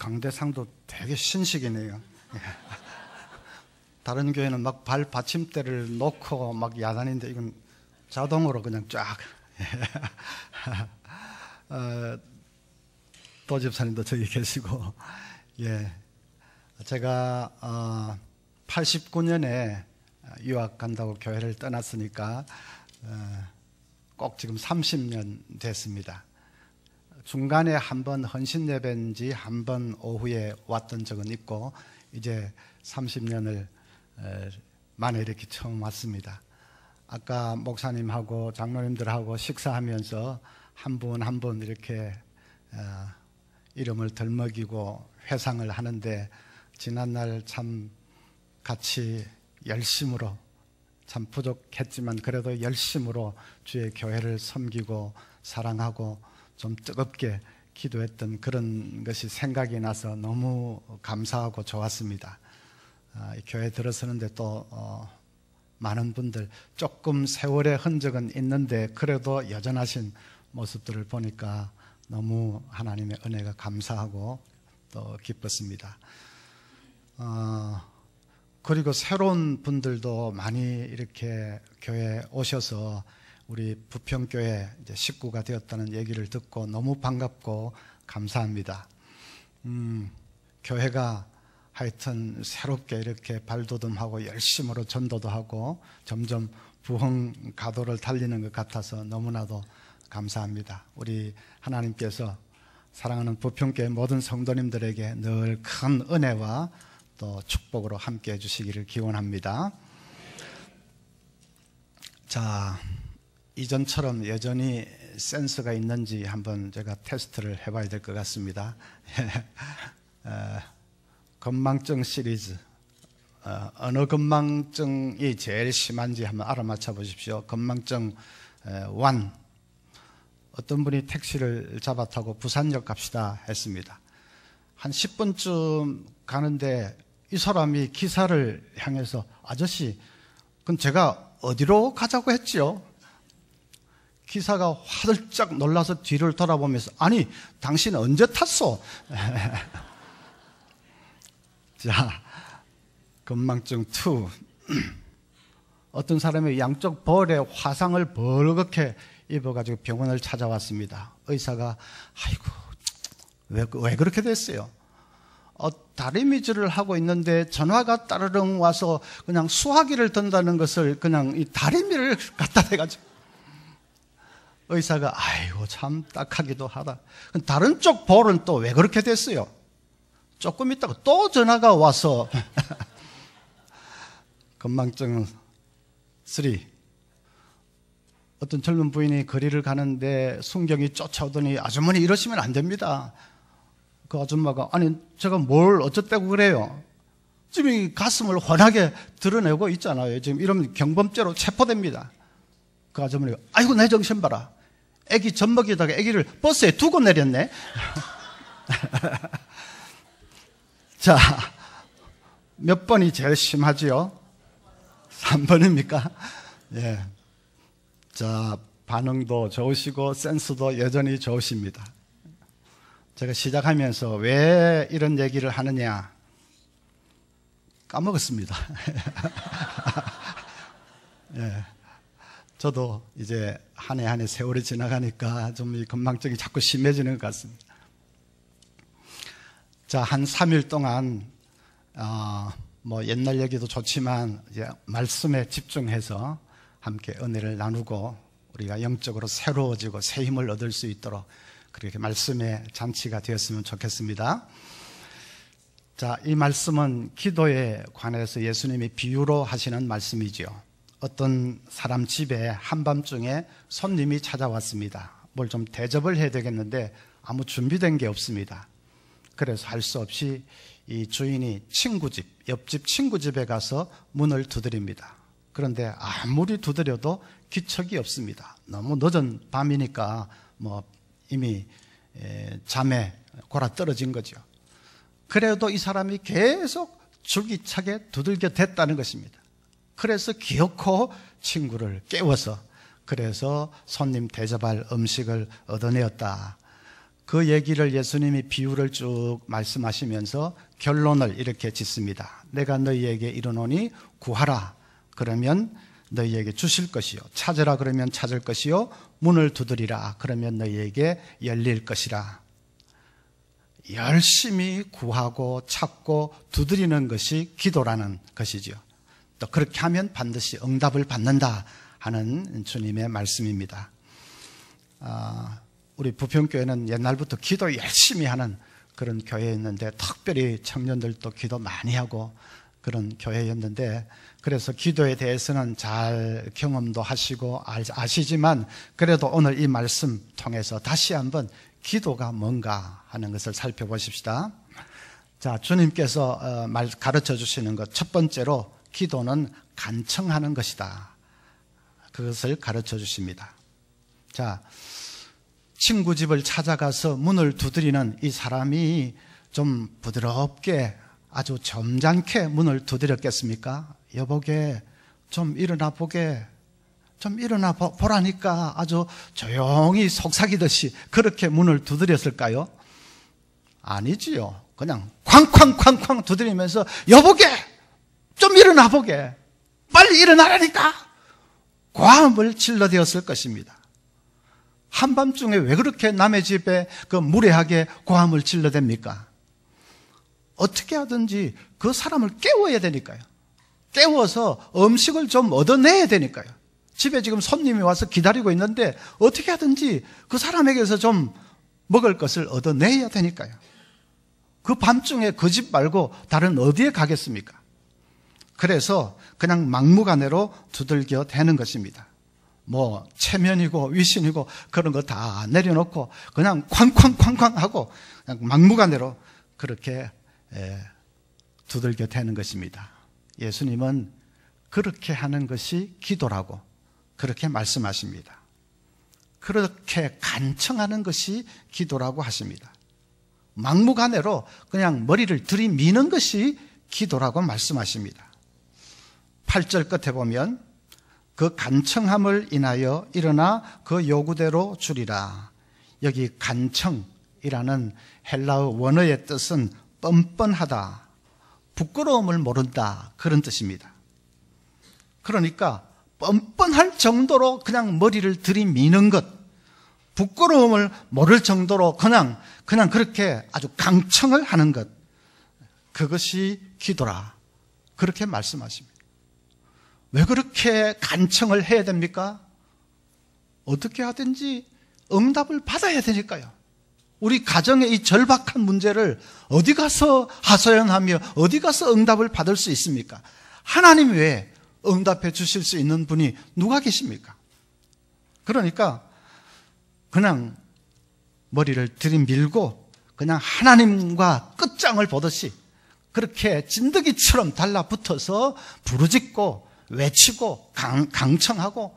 강대상도 되게 신식이네요. 다른 교회는 막 발 받침대를 놓고 막 야단인데 이건 자동으로 그냥 쫙. 도 집사님도 저기 계시고, 예. 제가 89년에 유학 간다고 교회를 떠났으니까 꼭 지금 30년 됐습니다. 중간에 한번 헌신 예배인지 한번 오후에 왔던 적은 있고 이제 30년을 만에 이렇게 처음 왔습니다. 아까 목사님하고 장로님들하고 식사하면서 한 분 한 분 이렇게 이름을 덜먹이고 회상을 하는데 지난날 참 같이 열심으로, 참 부족했지만 그래도 열심으로 주의 교회를 섬기고 사랑하고 좀 뜨겁게 기도했던 그런 것이 생각이 나서 너무 감사하고 좋았습니다. 이 교회 들어서는데 또 많은 분들, 조금 세월의 흔적은 있는데 그래도 여전하신 모습들을 보니까 너무 하나님의 은혜가 감사하고 또 기뻤습니다. 그리고 새로운 분들도 많이 이렇게 교회에 오셔서 우리 부평교회 이제 식구가 되었다는 얘기를 듣고 너무 반갑고 감사합니다. 교회가 하여튼 새롭게 이렇게 발돋움하고 열심으로 전도도 하고 점점 부흥 가도를 달리는 것 같아서 너무나도 감사합니다. 우리 하나님께서 사랑하는 부평교회 모든 성도님들에게 늘 큰 은혜와 또 축복으로 함께 해주시기를 기원합니다. 자, 이전처럼 여전히 센스가 있는지 한번 제가 테스트를 해봐야 될 것 같습니다. 건망증 시리즈, 어느 건망증이 제일 심한지 한번 알아맞혀 보십시오. 건망증 1. 어떤 분이 택시를 잡아 타고 부산역 갑시다 했습니다. 한 10분쯤 가는데 이 사람이 기사를 향해서 아저씨, 그럼 제가 어디로 가자고 했지요? 기사가 화들짝 놀라서 뒤를 돌아보면서 아니, 당신 언제 탔어? 자, 건망증 2. 어떤 사람이 양쪽 볼에 화상을 벌겋게 입어가지고 병원을 찾아왔습니다. 의사가 아이고 왜 그렇게 됐어요? 다리미질을 하고 있는데 전화가 따르릉 와서 그냥 수화기를 든다는 것을 그냥 이 다리미를 갖다 대가지고 의사가 아이고 참 딱하기도 하다. 다른 쪽 볼은 또 왜 그렇게 됐어요? 조금 있다가 또 전화가 와서 건망증 3. 어떤 젊은 부인이 거리를 가는데 순경이 쫓아오더니 아주머니 이러시면 안 됩니다. 그 아줌마가 아니 제가 뭘 어쩌다고 그래요? 지금 이 가슴을 환하게 드러내고 있잖아요. 지금 이러면 경범죄로 체포됩니다. 그 아주머니가 아이고 내 정신 봐라. 애기 젖먹이다가 애기를 버스에 두고 내렸네. 자, 몇 번이 제일 심하지요? 3번입니까? 예. 자, 반응도 좋으시고 센스도 여전히 좋으십니다. 제가 시작하면서 왜 이런 얘기를 하느냐 까먹었습니다. 예. 저도 이제 한 해 한 해 세월이 지나가니까 좀 이 건망증이 자꾸 심해지는 것 같습니다. 자, 한 3일 동안 뭐 옛날 얘기도 좋지만 이제 말씀에 집중해서 함께 은혜를 나누고 우리가 영적으로 새로워지고 새 힘을 얻을 수 있도록 그렇게 말씀의 잔치가 되었으면 좋겠습니다. 자, 이 말씀은 기도에 관해서 예수님이 비유로 하시는 말씀이지요. 어떤 사람 집에 한밤중에 손님이 찾아왔습니다. 뭘 좀 대접을 해야 되겠는데 아무 준비된 게 없습니다. 그래서 할 수 없이 이 주인이 친구 집, 옆집 친구 집에 가서 문을 두드립니다. 그런데 아무리 두드려도 기척이 없습니다. 너무 늦은 밤이니까 뭐 이미 잠에 골아 떨어진 거죠. 그래도 이 사람이 계속 줄기차게 두들겨 댔다는 것입니다. 그래서 기어코 친구를 깨워서 그래서 손님 대접할 음식을 얻어내었다. 그 얘기를 예수님이 비유를 쭉 말씀하시면서 결론을 이렇게 짓습니다. 내가 너희에게 이르노니 구하라 그러면 너희에게 주실 것이요, 찾으라 그러면 찾을 것이요, 문을 두드리라 그러면 너희에게 열릴 것이라. 열심히 구하고 찾고 두드리는 것이 기도라는 것이죠. 또 그렇게 하면 반드시 응답을 받는다 하는 주님의 말씀입니다. 우리 부평교회는 옛날부터 기도 열심히 하는 그런 교회였는데, 특별히 청년들도 기도 많이 하고 그런 교회였는데, 그래서 기도에 대해서는 잘 경험도 하시고 아시지만, 그래도 오늘 이 말씀 통해서 다시 한번 기도가 뭔가 하는 것을 살펴보십시다. 자, 주님께서 가르쳐 주시는 것, 첫 번째로 기도는 간청하는 것이다. 그것을 가르쳐 주십니다. 자, 친구 집을 찾아가서 문을 두드리는 이 사람이 좀 부드럽게 아주 점잖게 문을 두드렸겠습니까? 여보게, 좀 일어나 보게, 좀 일어나 보라니까 아주 조용히 속삭이듯이 그렇게 문을 두드렸을까요? 아니지요. 그냥 쾅쾅쾅쾅 두드리면서 여보게, 좀 일어나 보게, 빨리 일어나라니까 고함을 질러대었을 것입니다. 한밤중에 왜 그렇게 남의 집에 그 무례하게 고함을 질러댑니까? 어떻게 하든지 그 사람을 깨워야 되니까요. 깨워서 음식을 좀 얻어내야 되니까요. 집에 지금 손님이 와서 기다리고 있는데 어떻게 하든지 그 사람에게서 좀 먹을 것을 얻어내야 되니까요. 그 밤중에 그 집 말고 다른 어디에 가겠습니까? 그래서 그냥 막무가내로 두들겨 대는 것입니다. 뭐 체면이고 위신이고 그런 거 다 내려놓고 그냥 쾅쾅쾅쾅 하고 그냥 막무가내로 그렇게 두들겨 대는 것입니다. 예수님은 그렇게 하는 것이 기도라고 그렇게 말씀하십니다. 그렇게 간청하는 것이 기도라고 하십니다. 막무가내로 그냥 머리를 들이미는 것이 기도라고 말씀하십니다. 8절 끝에 보면 그 간청함을 인하여 일어나 그 요구대로 주리라. 여기 간청이라는 헬라어 원어의 뜻은 뻔뻔하다, 부끄러움을 모른다, 그런 뜻입니다. 그러니까 뻔뻔할 정도로 그냥 머리를 들이미는 것, 부끄러움을 모를 정도로 그냥 그렇게 아주 강청을 하는 것, 그것이 기도라, 그렇게 말씀하십니다. 왜 그렇게 간청을 해야 됩니까? 어떻게 하든지 응답을 받아야 되니까요. 우리 가정의 이 절박한 문제를 어디 가서 하소연하며 어디 가서 응답을 받을 수 있습니까? 하나님 외에 응답해 주실 수 있는 분이 누가 계십니까? 그러니까 그냥 머리를 들이밀고 그냥 하나님과 끝장을 보듯이 그렇게 진드기처럼 달라붙어서 부르짖고 외치고 강청하고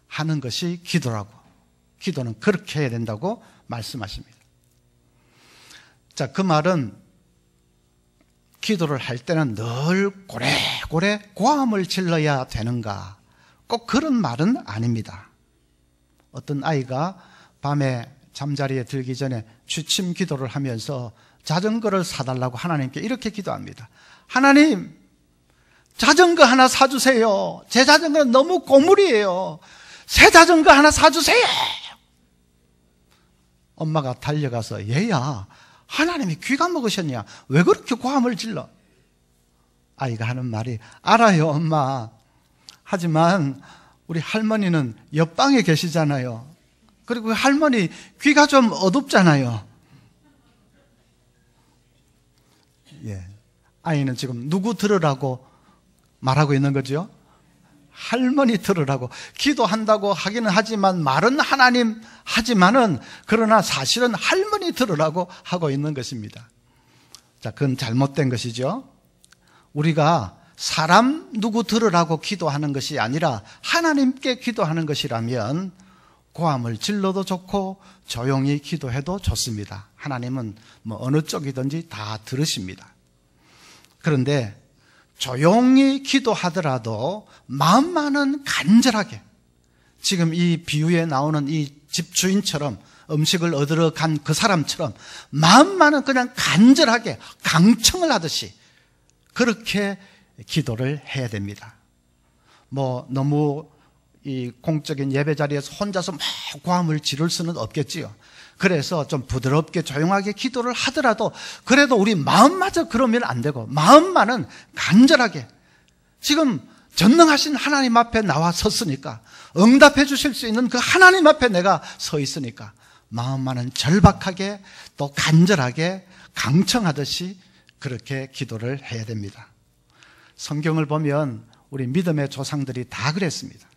하는 것이 기도라고, 기도는 그렇게 해야 된다고 말씀하십니다. 자, 그 말은 기도를 할 때는 늘 고래고래 고함을 질러야 되는가, 꼭 그런 말은 아닙니다. 어떤 아이가 밤에 잠자리에 들기 전에 취침 기도를 하면서 자전거를 사달라고 하나님께 이렇게 기도합니다. 하나님, 자전거 하나 사주세요. 제 자전거는 너무 고물이에요. 새 자전거 하나 사주세요. 엄마가 달려가서 얘야, 하나님이 귀가 먹으셨냐? 왜 그렇게 고함을 질러? 아이가 하는 말이, 알아요 엄마. 하지만 우리 할머니는 옆방에 계시잖아요. 그리고 할머니 귀가 좀 어둡잖아요. 예, 아이는 지금 누구 들으라고 말하고 있는 거죠? 할머니 들으라고. 기도한다고 하기는 하지만 말은 하나님 하지만은, 그러나 사실은 할머니 들으라고 하고 있는 것입니다. 자, 그건 잘못된 것이죠. 우리가 사람 누구 들으라고 기도하는 것이 아니라 하나님께 기도하는 것이라면 고함을 질러도 좋고 조용히 기도해도 좋습니다. 하나님은 뭐 어느 쪽이든지 다 들으십니다. 그런데 조용히 기도하더라도 마음만은 간절하게 지금 이 비유에 나오는 이 집주인처럼 음식을 얻으러 간 그 사람처럼 마음만은 그냥 간절하게 강청을 하듯이 그렇게 기도를 해야 됩니다. 뭐 너무 이 공적인 예배 자리에서 혼자서 막 고함을 지를 수는 없겠지요. 그래서 좀 부드럽게 조용하게 기도를 하더라도 그래도 우리 마음마저 그러면 안 되고 마음만은 간절하게 지금 전능하신 하나님 앞에 나와 섰으니까 응답해 주실 수 있는 그 하나님 앞에 내가 서 있으니까 마음만은 절박하게 또 간절하게 강청하듯이 그렇게 기도를 해야 됩니다. 성경을 보면 우리 믿음의 조상들이 다 그랬습니다.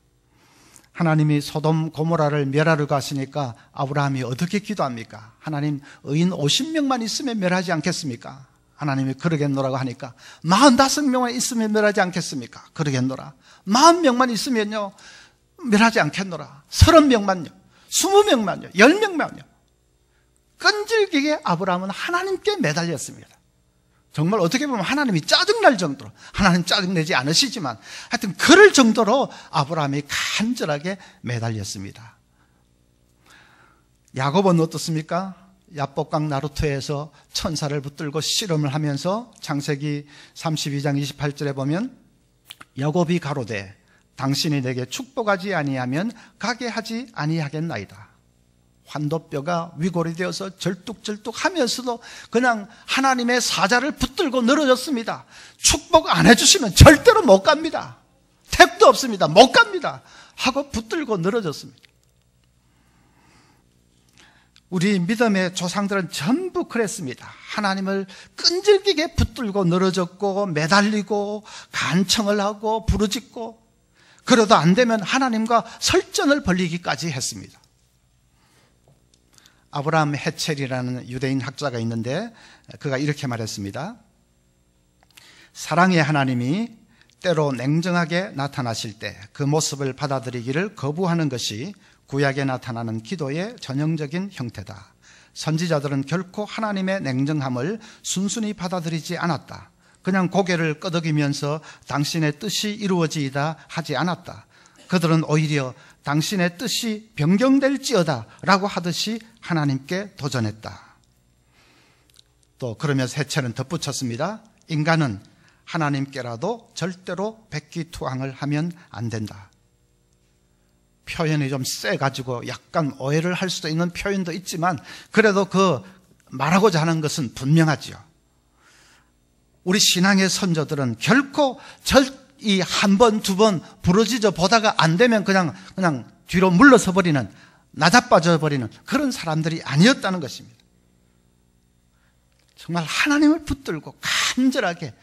하나님이 소돔 고모라를 멸하러 가시니까 아브라함이 어떻게 기도합니까? 하나님 의인 50명만 있으면 멸하지 않겠습니까? 하나님이 그러겠노라고 하니까 45명만 있으면 멸하지 않겠습니까? 그러겠노라. 40명만 있으면요 멸하지 않겠노라. 30명만요 20명만요 10명만요 끈질기게 아브라함은 하나님께 매달렸습니다. 정말 어떻게 보면 하나님이 짜증날 정도로, 하나님 짜증내지 않으시지만 하여튼 그럴 정도로 아브라함이 간절하게 매달렸습니다. 야곱은 어떻습니까? 야복강 나루터에서 천사를 붙들고 씨름을 하면서 창세기 32장 28절에 보면 야곱이 가로되 당신이 내게 축복하지 아니하면 가게 하지 아니하겠나이다. 환도뼈가 위골이 되어서 절뚝절뚝 하면서도 그냥 하나님의 사자를 붙들고 늘어졌습니다. 축복 안 해주시면 절대로 못 갑니다. 택도 없습니다. 못 갑니다. 하고 붙들고 늘어졌습니다. 우리 믿음의 조상들은 전부 그랬습니다. 하나님을 끈질기게 붙들고 늘어졌고 매달리고 간청을 하고 부르짖고 그러도 안 되면 하나님과 설전을 벌이기까지 했습니다. 아브라함 헤첼이라는 유대인 학자가 있는데 그가 이렇게 말했습니다. 사랑의 하나님이 때로 냉정하게 나타나실 때 그 모습을 받아들이기를 거부하는 것이 구약에 나타나는 기도의 전형적인 형태다. 선지자들은 결코 하나님의 냉정함을 순순히 받아들이지 않았다. 그냥 고개를 끄덕이면서 당신의 뜻이 이루어지이다 하지 않았다. 그들은 오히려 당신의 뜻이 변경될지어다 라고 하듯이 하나님께 도전했다. 또 그러면서 헤첼은 덧붙였습니다. 인간은 하나님께라도 절대로 백기투항을 하면 안 된다. 표현이 좀 세가지고 약간 오해를 할 수도 있는 표현도 있지만 그래도 그 말하고자 하는 것은 분명하지요. 우리 신앙의 선조들은 결코 이 한 번, 두 번 부러지져 보다가 안 되면 그냥 뒤로 물러서 버리는, 나자빠져 버리는 그런 사람들이 아니었다는 것입니다. 정말 하나님을 붙들고 간절하게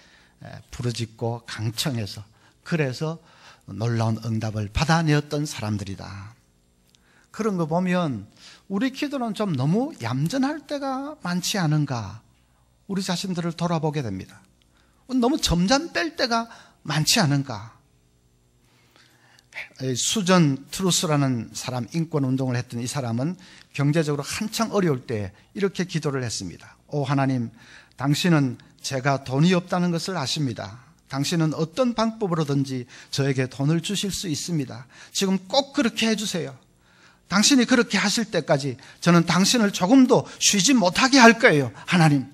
부르짖고 강청해서 그래서 놀라운 응답을 받아내었던 사람들이다. 그런 거 보면 우리 기도는 좀 너무 얌전할 때가 많지 않은가 우리 자신들을 돌아보게 됩니다. 너무 점잖 뺄 때가 많지 않은가. 수전 트루스라는 사람, 인권운동을 했던 이 사람은 경제적으로 한창 어려울 때 이렇게 기도를 했습니다. 오 하나님, 당신은 제가 돈이 없다는 것을 아십니다. 당신은 어떤 방법으로든지 저에게 돈을 주실 수 있습니다. 지금 꼭 그렇게 해주세요. 당신이 그렇게 하실 때까지 저는 당신을 조금도 쉬지 못하게 할 거예요. 하나님,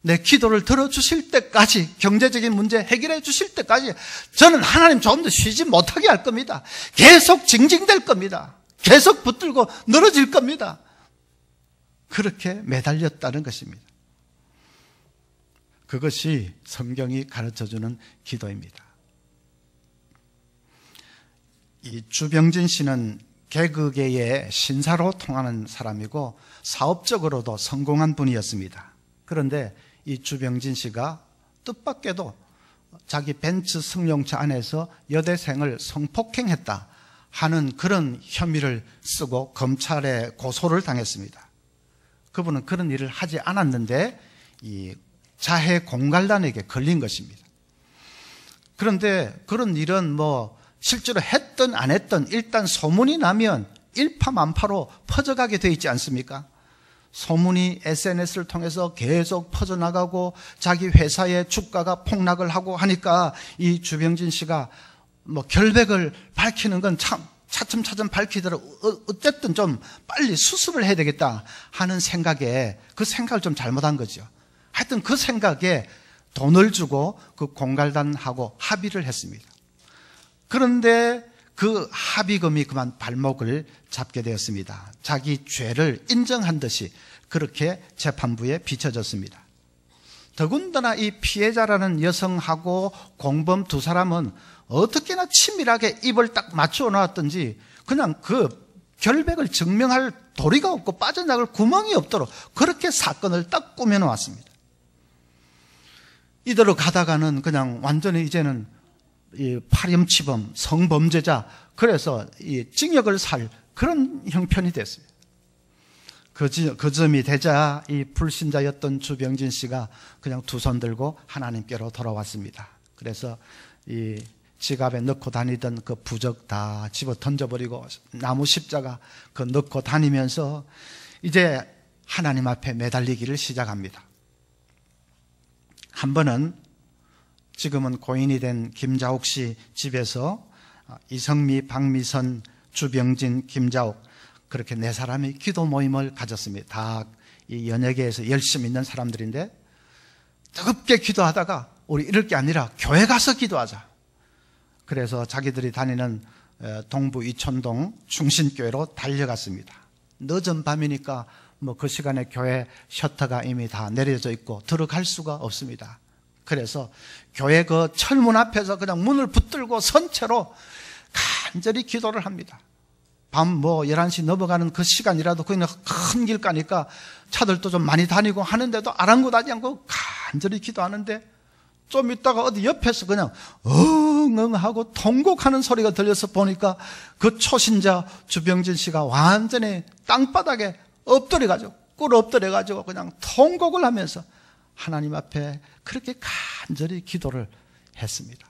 내 기도를 들어주실 때까지, 경제적인 문제 해결해 주실 때까지 저는 하나님 조금도 쉬지 못하게 할 겁니다. 계속 징징댈 겁니다. 계속 붙들고 늘어질 겁니다. 그렇게 매달렸다는 것입니다. 그것이 성경이 가르쳐주는 기도입니다. 이 주병진 씨는 개그계의 신사로 통하는 사람이고 사업적으로도 성공한 분이었습니다. 그런데 이 주병진 씨가 뜻밖에도 자기 벤츠 승용차 안에서 여대생을 성폭행했다 하는 그런 혐의를 쓰고 검찰에 고소를 당했습니다. 그분은 그런 일을 하지 않았는데 이 자해 공갈단에게 걸린 것입니다. 그런데 그런 일은 뭐 실제로 했든 안 했든 일단 소문이 나면 일파만파로 퍼져가게 돼 있지 않습니까? 소문이 SNS를 통해서 계속 퍼져나가고 자기 회사의 주가가 폭락을 하고 하니까 이 주병진 씨가 뭐 결백을 밝히는 건 참 차츰차츰 밝히더라도 어쨌든 좀 빨리 수습을 해야 되겠다 하는 생각에 그 생각을 좀 잘못한 거죠. 하여튼 그 생각에 돈을 주고 그 공갈단하고 합의를 했습니다. 그런데 그 합의금이 그만 발목을 잡게 되었습니다. 자기 죄를 인정한 듯이 그렇게 재판부에 비춰졌습니다. 더군다나 이 피해자라는 여성하고 공범 두 사람은 어떻게나 치밀하게 입을 딱 맞추어 놨든지 그냥 그 결백을 증명할 도리가 없고 빠져나갈 구멍이 없도록 그렇게 사건을 딱 꾸며 놓았습니다. 이대로 가다가는 그냥 완전히 이제는 이 파렴치범, 성범죄자, 그래서 이 징역을 살 그런 형편이 됐습니다. 그 점이 되자 이 불신자였던 주병진 씨가 그냥 두 손 들고 하나님께로 돌아왔습니다. 그래서 이 지갑에 넣고 다니던 그 부적 다 집어 던져버리고 나무 십자가 그 넣고 다니면서 이제 하나님 앞에 매달리기를 시작합니다. 한 번은 지금은 고인이 된 김자옥 씨 집에서 이성미, 박미선, 주병진, 김자옥 그렇게 네 사람이 기도 모임을 가졌습니다. 다 이 연예계에서 열심히 있는 사람들인데 뜨겁게 기도하다가 우리 이럴 게 아니라 교회 가서 기도하자. 그래서 자기들이 다니는 동부 이촌동 충신교회로 달려갔습니다. 늦은 밤이니까 뭐 그 시간에 교회 셔터가 이미 다 내려져 있고 들어갈 수가 없습니다. 그래서 교회 그 철문 앞에서 그냥 문을 붙들고 선 채로 간절히 기도를 합니다. 밤 뭐 11시 넘어가는 그 시간이라도 그냥 큰 길 가니까 차들도 좀 많이 다니고 하는데도 아랑곳하지 않고 간절히 기도하는데 좀 있다가 어디 옆에서 그냥 엉엉하고 통곡하는 소리가 들려서 보니까 그 초신자 주병진 씨가 완전히 땅바닥에 엎드려가지고 꿇어 엎드려가지고 그냥 통곡을 하면서 하나님 앞에 그렇게 간절히 기도를 했습니다.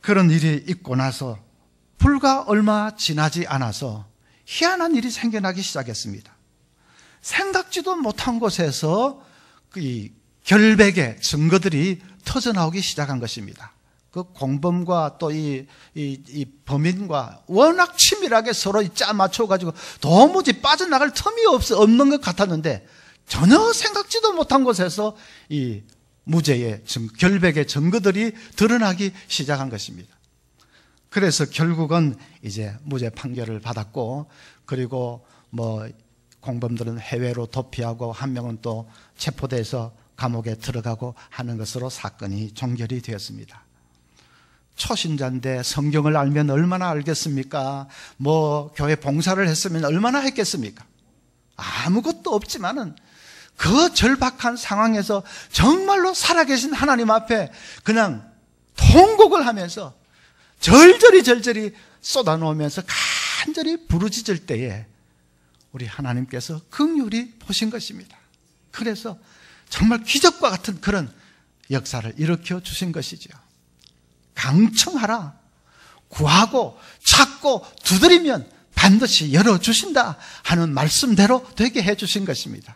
그런 일이 있고 나서 불과 얼마 지나지 않아서 희한한 일이 생겨나기 시작했습니다. 생각지도 못한 곳에서 이 결백의 증거들이 터져나오기 시작한 것입니다. 그 공범과 또 이 범인과 워낙 치밀하게 서로 짜 맞춰가지고 도무지 빠져나갈 틈이 없는 것 같았는데 전혀 생각지도 못한 곳에서 이 무죄의 결백의 증거들이 드러나기 시작한 것입니다. 그래서 결국은 이제 무죄 판결을 받았고 그리고 뭐 공범들은 해외로 도피하고 한 명은 또 체포돼서 감옥에 들어가고 하는 것으로 사건이 종결이 되었습니다. 초신자인데 성경을 알면 얼마나 알겠습니까? 뭐 교회 봉사를 했으면 얼마나 했겠습니까? 아무것도 없지만은 그 절박한 상황에서 정말로 살아계신 하나님 앞에 그냥 통곡을 하면서 절절히 쏟아놓으면서 간절히 부르짖을 때에 우리 하나님께서 긍휼히 보신 것입니다. 그래서 정말 기적과 같은 그런 역사를 일으켜 주신 것이죠. 강청하라. 구하고 찾고 두드리면 반드시 열어주신다 하는 말씀대로 되게 해주신 것입니다.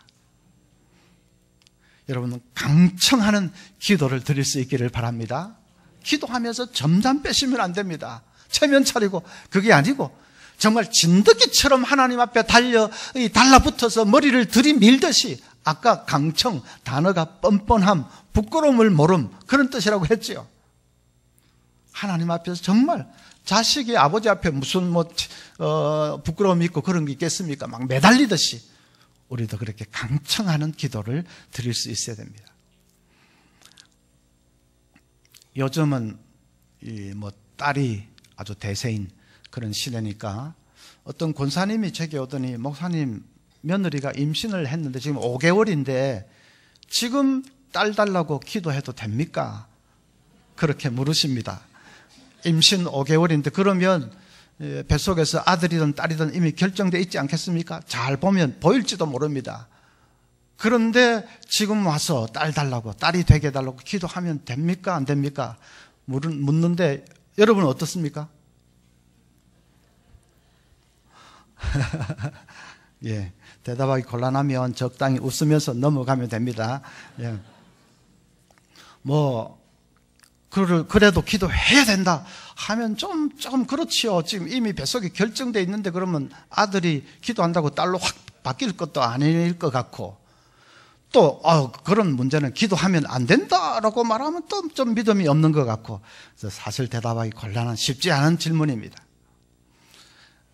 여러분은 강청하는 기도를 드릴 수 있기를 바랍니다. 기도하면서 점잠 빼시면 안 됩니다. 체면 차리고 그게 아니고 정말 진드기처럼 하나님 앞에 달라붙어서 머리를 들이밀듯이 아까 강청 단어가 뻔뻔함, 부끄러움을 모름 그런 뜻이라고 했지요. 하나님 앞에서 정말 자식이 아버지 앞에 무슨 부끄러움이 있고 그런 게 있겠습니까? 막 매달리듯이 우리도 그렇게 강청하는 기도를 드릴 수 있어야 됩니다. 요즘은 딸이 아주 대세인 그런 시대니까 어떤 권사님이 제게 오더니 목사님 며느리가 임신을 했는데 지금 5개월인데 지금 딸 달라고 기도해도 됩니까? 그렇게 물으십니다. 임신 5개월인데 그러면 뱃속에서 아들이든 딸이든 이미 결정되어 있지 않겠습니까? 잘 보면 보일지도 모릅니다. 그런데 지금 와서 딸 달라고, 딸이 되게 해달라고 기도하면 됩니까? 안 됩니까? 묻는데 여러분은 어떻습니까? 예, 대답하기 곤란하면 적당히 웃으면서 넘어가면 됩니다. 예. 그래도 기도해야 된다 하면 좀 그렇지요. 지금 이미 뱃속에 결정돼 있는데 그러면 아들이 기도한다고 딸로 확 바뀔 것도 아닐 것 같고, 또 그런 문제는 기도하면 안 된다라고 말하면 또 좀 믿음이 없는 것 같고, 그래서 사실 대답하기 곤란한 쉽지 않은 질문입니다.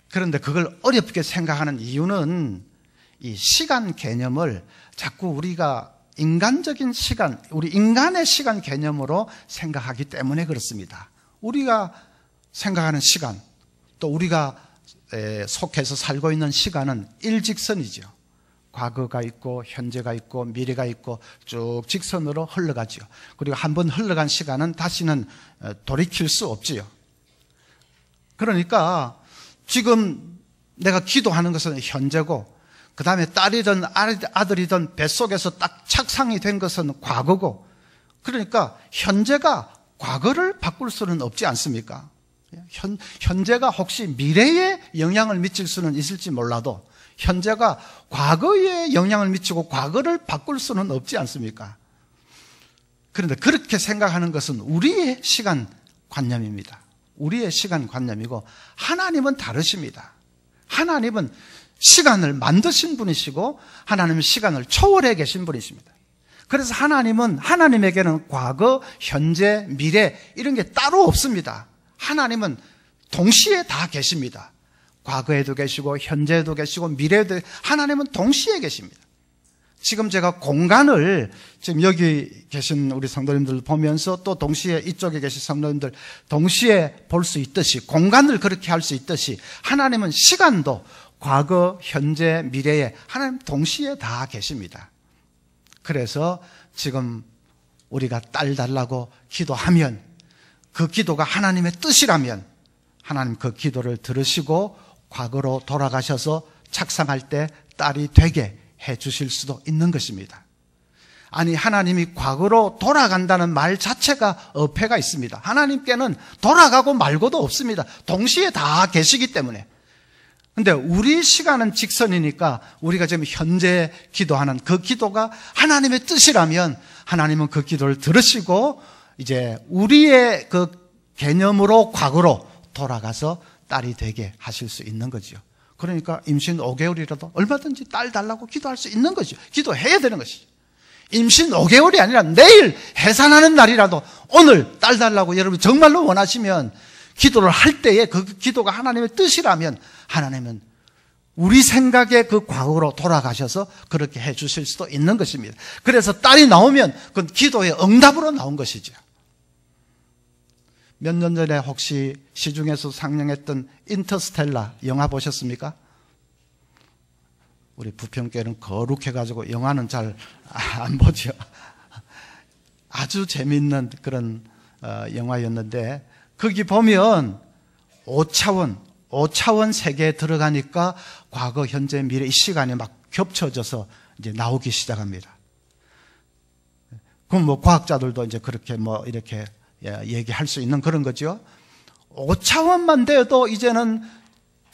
그런데 그걸 어렵게 생각하는 이유는 이 시간 개념을 자꾸 우리가 인간적인 시간, 우리 인간의 시간 개념으로 생각하기 때문에 그렇습니다. 우리가 생각하는 시간, 또 우리가 속해서 살고 있는 시간은 일직선이죠. 과거가 있고 현재가 있고 미래가 있고 쭉 직선으로 흘러가죠. 그리고 한번 흘러간 시간은 다시는 돌이킬 수 없지요. 그러니까 지금 내가 기도하는 것은 현재고, 그 다음에 딸이든 아들이든 뱃속에서 딱 착상이 된 것은 과거고, 그러니까 현재가 과거를 바꿀 수는 없지 않습니까? 현재가 혹시 미래에 영향을 미칠 수는 있을지 몰라도 현재가 과거에 영향을 미치고 과거를 바꿀 수는 없지 않습니까? 그런데 그렇게 생각하는 것은 우리의 시간관념입니다. 우리의 시간관념이고, 하나님은 다르십니다. 하나님은 시간을 만드신 분이시고 하나님은 시간을 초월해 계신 분이십니다. 그래서 하나님에게는 과거, 현재, 미래 이런 게 따로 없습니다. 하나님은 동시에 다 계십니다. 과거에도 계시고 현재에도 계시고 미래에도, 하나님은 동시에 계십니다. 지금 제가 공간을 지금 여기 계신 우리 성도님들 보면서 또 동시에 이쪽에 계신 성도님들 동시에 볼 수 있듯이, 공간을 그렇게 할 수 있듯이 하나님은 시간도 과거, 현재, 미래에 하나님 동시에 다 계십니다. 그래서 지금 우리가 딸 달라고 기도하면, 그 기도가 하나님의 뜻이라면 하나님 그 기도를 들으시고 과거로 돌아가셔서 착상할 때 딸이 되게 해 주실 수도 있는 것입니다. 아니, 하나님이 과거로 돌아간다는 말 자체가 어폐가 있습니다. 하나님께는 돌아가고 말고도 없습니다. 동시에 다 계시기 때문에. 근데 우리 시간은 직선이니까 우리가 지금 현재 기도하는 그 기도가 하나님의 뜻이라면 하나님은 그 기도를 들으시고 이제 우리의 그 개념으로 과거로 돌아가서 딸이 되게 하실 수 있는 거죠. 그러니까 임신 5개월이라도 얼마든지 딸 달라고 기도할 수 있는 거죠. 기도해야 되는 것이죠. 임신 5개월이 아니라 내일 해산하는 날이라도 오늘 딸 달라고 여러분 정말로 원하시면 기도를 할 때에 그 기도가 하나님의 뜻이라면 하나님은 우리 생각의 그 과거로 돌아가셔서 그렇게 해 주실 수도 있는 것입니다. 그래서 딸이 나오면 그건 기도의 응답으로 나온 것이죠. 몇 년 전에 혹시 시중에서 상영했던 인터스텔라 영화 보셨습니까? 우리 부평교회는 거룩해가지고 영화는 잘 안 보죠. 아주 재미있는 그런 영화였는데, 거기 보면 5차원 세계에 들어가니까 과거, 현재, 미래 이 시간이 막 겹쳐져서 이제 나오기 시작합니다. 그럼 뭐 과학자들도 이제 그렇게 뭐 이렇게 얘기할 수 있는 그런 거죠. 5차원만 돼도 이제는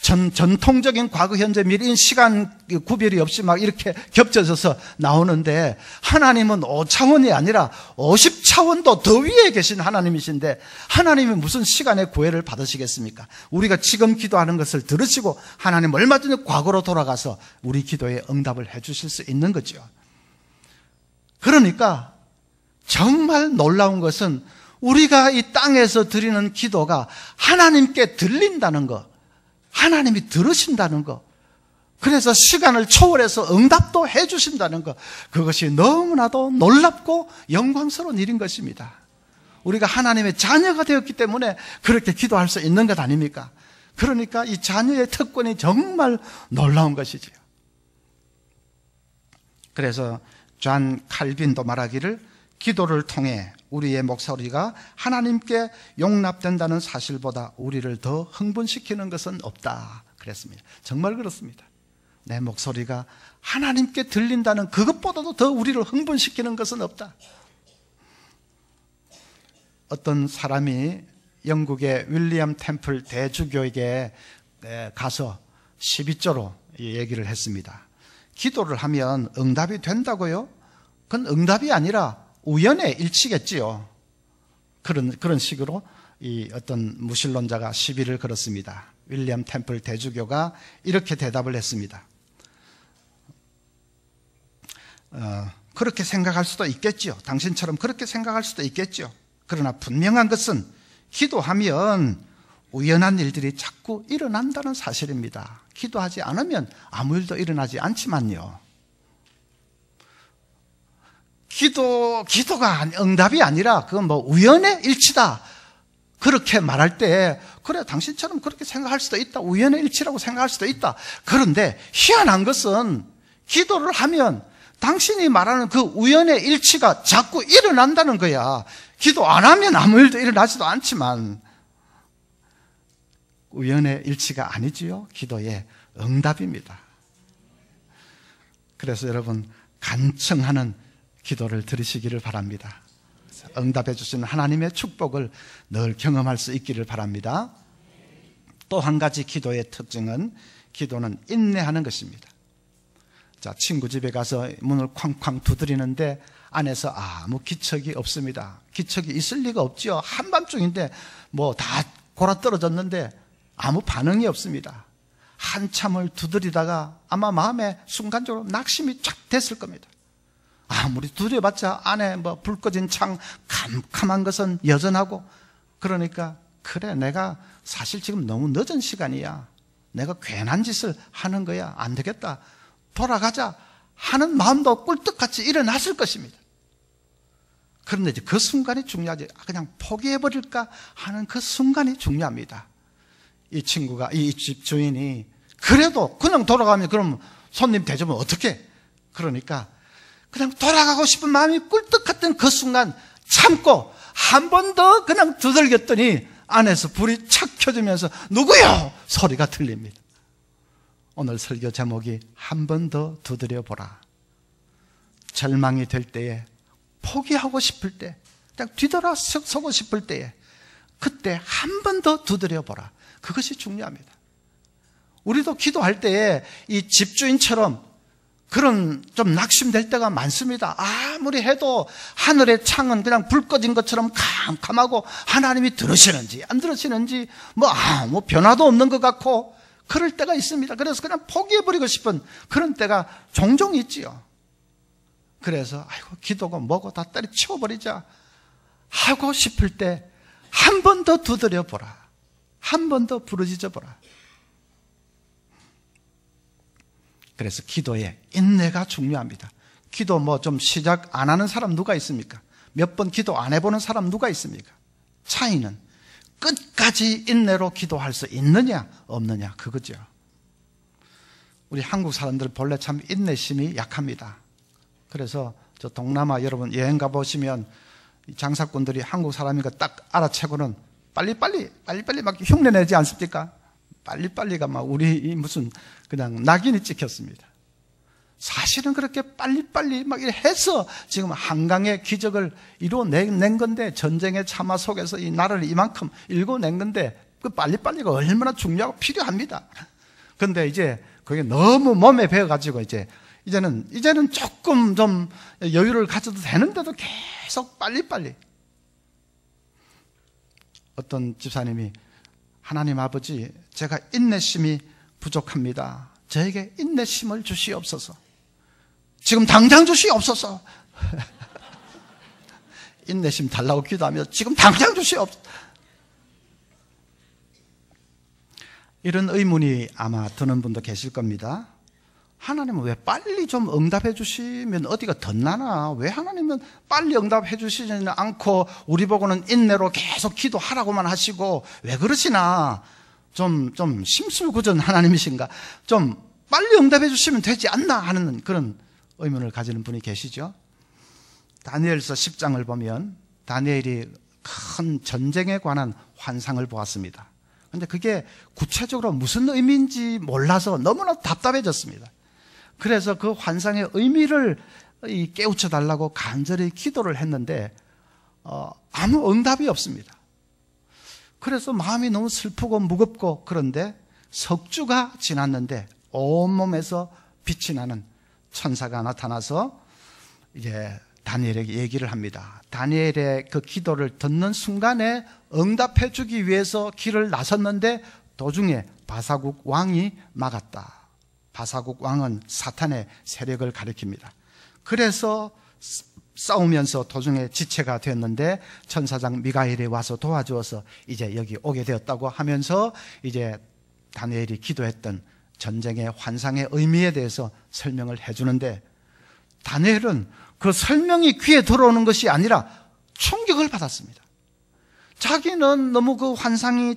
전통적인 과거, 현재, 미래인 시간 구별이 없이 막 이렇게 겹쳐져서 나오는데, 하나님은 5차원이 아니라 50차원도 더 위에 계신 하나님이신데 하나님이 무슨 시간의 구애를 받으시겠습니까? 우리가 지금 기도하는 것을 들으시고 하나님 얼마든지 과거로 돌아가서 우리 기도에 응답을 해 주실 수 있는 거죠. 그러니까 정말 놀라운 것은 우리가 이 땅에서 드리는 기도가 하나님께 들린다는 것, 하나님이 들으신다는 것, 그래서 시간을 초월해서 응답도 해 주신다는 것, 그것이 너무나도 놀랍고 영광스러운 일인 것입니다. 우리가 하나님의 자녀가 되었기 때문에 그렇게 기도할 수 있는 것 아닙니까? 그러니까 이 자녀의 특권이 정말 놀라운 것이지요. 그래서 존 칼빈도 말하기를, 기도를 통해 우리의 목소리가 하나님께 용납된다는 사실보다 우리를 더 흥분시키는 것은 없다 그랬습니다. 정말 그렇습니다. 내 목소리가 하나님께 들린다는 그것보다도 더 우리를 흥분시키는 것은 없다. 어떤 사람이 영국의 윌리엄 템플 대주교에게 가서 12조로 얘기를 했습니다. 기도를 하면 응답이 된다고요? 그건 응답이 아니라 우연의 일치겠지요. 그런 식으로 이 어떤 무신론자가 시비를 걸었습니다. 윌리엄 템플 대주교가 이렇게 대답을 했습니다. 그렇게 생각할 수도 있겠죠. 당신처럼 그렇게 생각할 수도 있겠죠. 그러나 분명한 것은 기도하면 우연한 일들이 자꾸 일어난다는 사실입니다. 기도하지 않으면 아무 일도 일어나지 않지만요. 기도가 응답이 아니라 그건 뭐 우연의 일치다. 그렇게 말할 때 그래 당신처럼 그렇게 생각할 수도 있다. 우연의 일치라고 생각할 수도 있다. 그런데 희한한 것은 기도를 하면 당신이 말하는 그 우연의 일치가 자꾸 일어난다는 거야. 기도 안 하면 아무 일도 일어나지도 않지만 우연의 일치가 아니지요. 기도의 응답입니다. 그래서 여러분 간청하는 기도를 들으시기를 바랍니다. 응답해 주시는 하나님의 축복을 늘 경험할 수 있기를 바랍니다. 또 한 가지 기도의 특징은 기도는 인내하는 것입니다. 자, 친구 집에 가서 문을 쾅쾅 두드리는데 안에서 아무 기척이 없습니다. 기척이 있을 리가 없죠. 한밤중인데 뭐 다 골아떨어졌는데 아무 반응이 없습니다. 한참을 두드리다가 아마 마음에 순간적으로 낙심이 쫙 됐을 겁니다. 아무리 두드려봤자 안에 뭐 불 꺼진 창 캄캄한 것은 여전하고, 그러니까 그래 내가 사실 지금 너무 늦은 시간이야. 내가 괜한 짓을 하는 거야. 안 되겠다. 돌아가자 하는 마음도 꿀떡같이 일어났을 것입니다. 그런데 이제 그 순간이 중요하지. 그냥 포기해버릴까 하는 그 순간이 중요합니다. 이 친구가, 이 집 주인이 그래도 그냥 돌아가면 그럼 손님 대접은 어떻게? 그러니까 그냥 돌아가고 싶은 마음이 꿀떡 같은 그 순간 참고 한 번 더 그냥 두들겼더니 안에서 불이 착 켜지면서 누구요? 소리가 들립니다. 오늘 설교 제목이 한 번 더 두드려 보라. 절망이 될 때에, 포기하고 싶을 때, 그냥 뒤돌아서고 싶을 때에, 그때 한 번 더 두드려 보라. 그것이 중요합니다. 우리도 기도할 때에 이 집주인처럼 그런 좀 낙심될 때가 많습니다. 아무리 해도 하늘의 창은 그냥 불 꺼진 것처럼 캄캄하고 하나님이 들으시는지 안 들으시는지 뭐 아무 변화도 없는 것 같고 그럴 때가 있습니다. 그래서 그냥 포기해버리고 싶은 그런 때가 종종 있지요. 그래서 아이고 기도가 뭐고 다 때려치워버리자 하고 싶을 때 한 번 더 두드려 보라. 한 번 더 부르짖어 보라. 그래서 기도에 인내가 중요합니다. 기도 뭐 좀 시작 안 하는 사람 누가 있습니까? 몇 번 기도 안 해보는 사람 누가 있습니까? 차이는 끝까지 인내로 기도할 수 있느냐 없느냐 그거죠. 우리 한국 사람들 본래 참 인내심이 약합니다. 그래서 저 동남아 여러분 여행 가보시면 장사꾼들이 한국 사람이니까 딱 알아채고는 빨리빨리 막 흉내내지 않습니까? 빨리빨리가 막 우리 무슨 그냥 낙인이 찍혔습니다. 사실은 그렇게 빨리빨리 막 해서 지금 한강의 기적을 이뤄낸 건데, 전쟁의 참화 속에서 이 나라를 이만큼 일궈낸 건데 그 빨리빨리가 얼마나 중요하고 필요합니다. 그런데 이제 그게 너무 몸에 배어가지고 이제는 조금 좀 여유를 가져도 되는데도 계속 빨리빨리. 어떤 집사님이 하나님 아버지, 제가 인내심이 부족합니다. 저에게 인내심을 주시옵소서. 지금 당장 주시옵소서. 인내심 달라고 기도하며 지금 당장 주시옵소서. 이런 의문이 아마 드는 분도 계실 겁니다. 하나님은 왜 빨리 좀 응답해 주시면 어디가 덧나나? 왜 하나님은 빨리 응답해 주시지는 않고 우리 보고는 인내로 계속 기도하라고만 하시고 왜 그러시나? 좀 심술궂은 하나님이신가? 좀 빨리 응답해 주시면 되지 않나 하는 그런 의문을 가지는 분이 계시죠. 다니엘서 10장을 보면 다니엘이 큰 전쟁에 관한 환상을 보았습니다. 그런데 그게 구체적으로 무슨 의미인지 몰라서 너무나 답답해졌습니다. 그래서 그 환상의 의미를 깨우쳐 달라고 간절히 기도를 했는데 아무 응답이 없습니다. 그래서 마음이 너무 슬프고 무겁고, 그런데 석주가 지났는데 온몸에서 빛이 나는 천사가 나타나서 이제 다니엘에게 얘기를 합니다. 다니엘의 그 기도를 듣는 순간에 응답해 주기 위해서 길을 나섰는데 도중에 바사국 왕이 막았다. 바사국 왕은 사탄의 세력을 가리킵니다. 그래서 싸우면서 도중에 지체가 되었는데 천사장 미가엘이 와서 도와주어서 이제 여기 오게 되었다고 하면서 이제 다니엘이 기도했던 전쟁의 환상의 의미에 대해서 설명을 해주는데, 다니엘은 그 설명이 귀에 들어오는 것이 아니라 충격을 받았습니다. 자기는 너무 그 환상이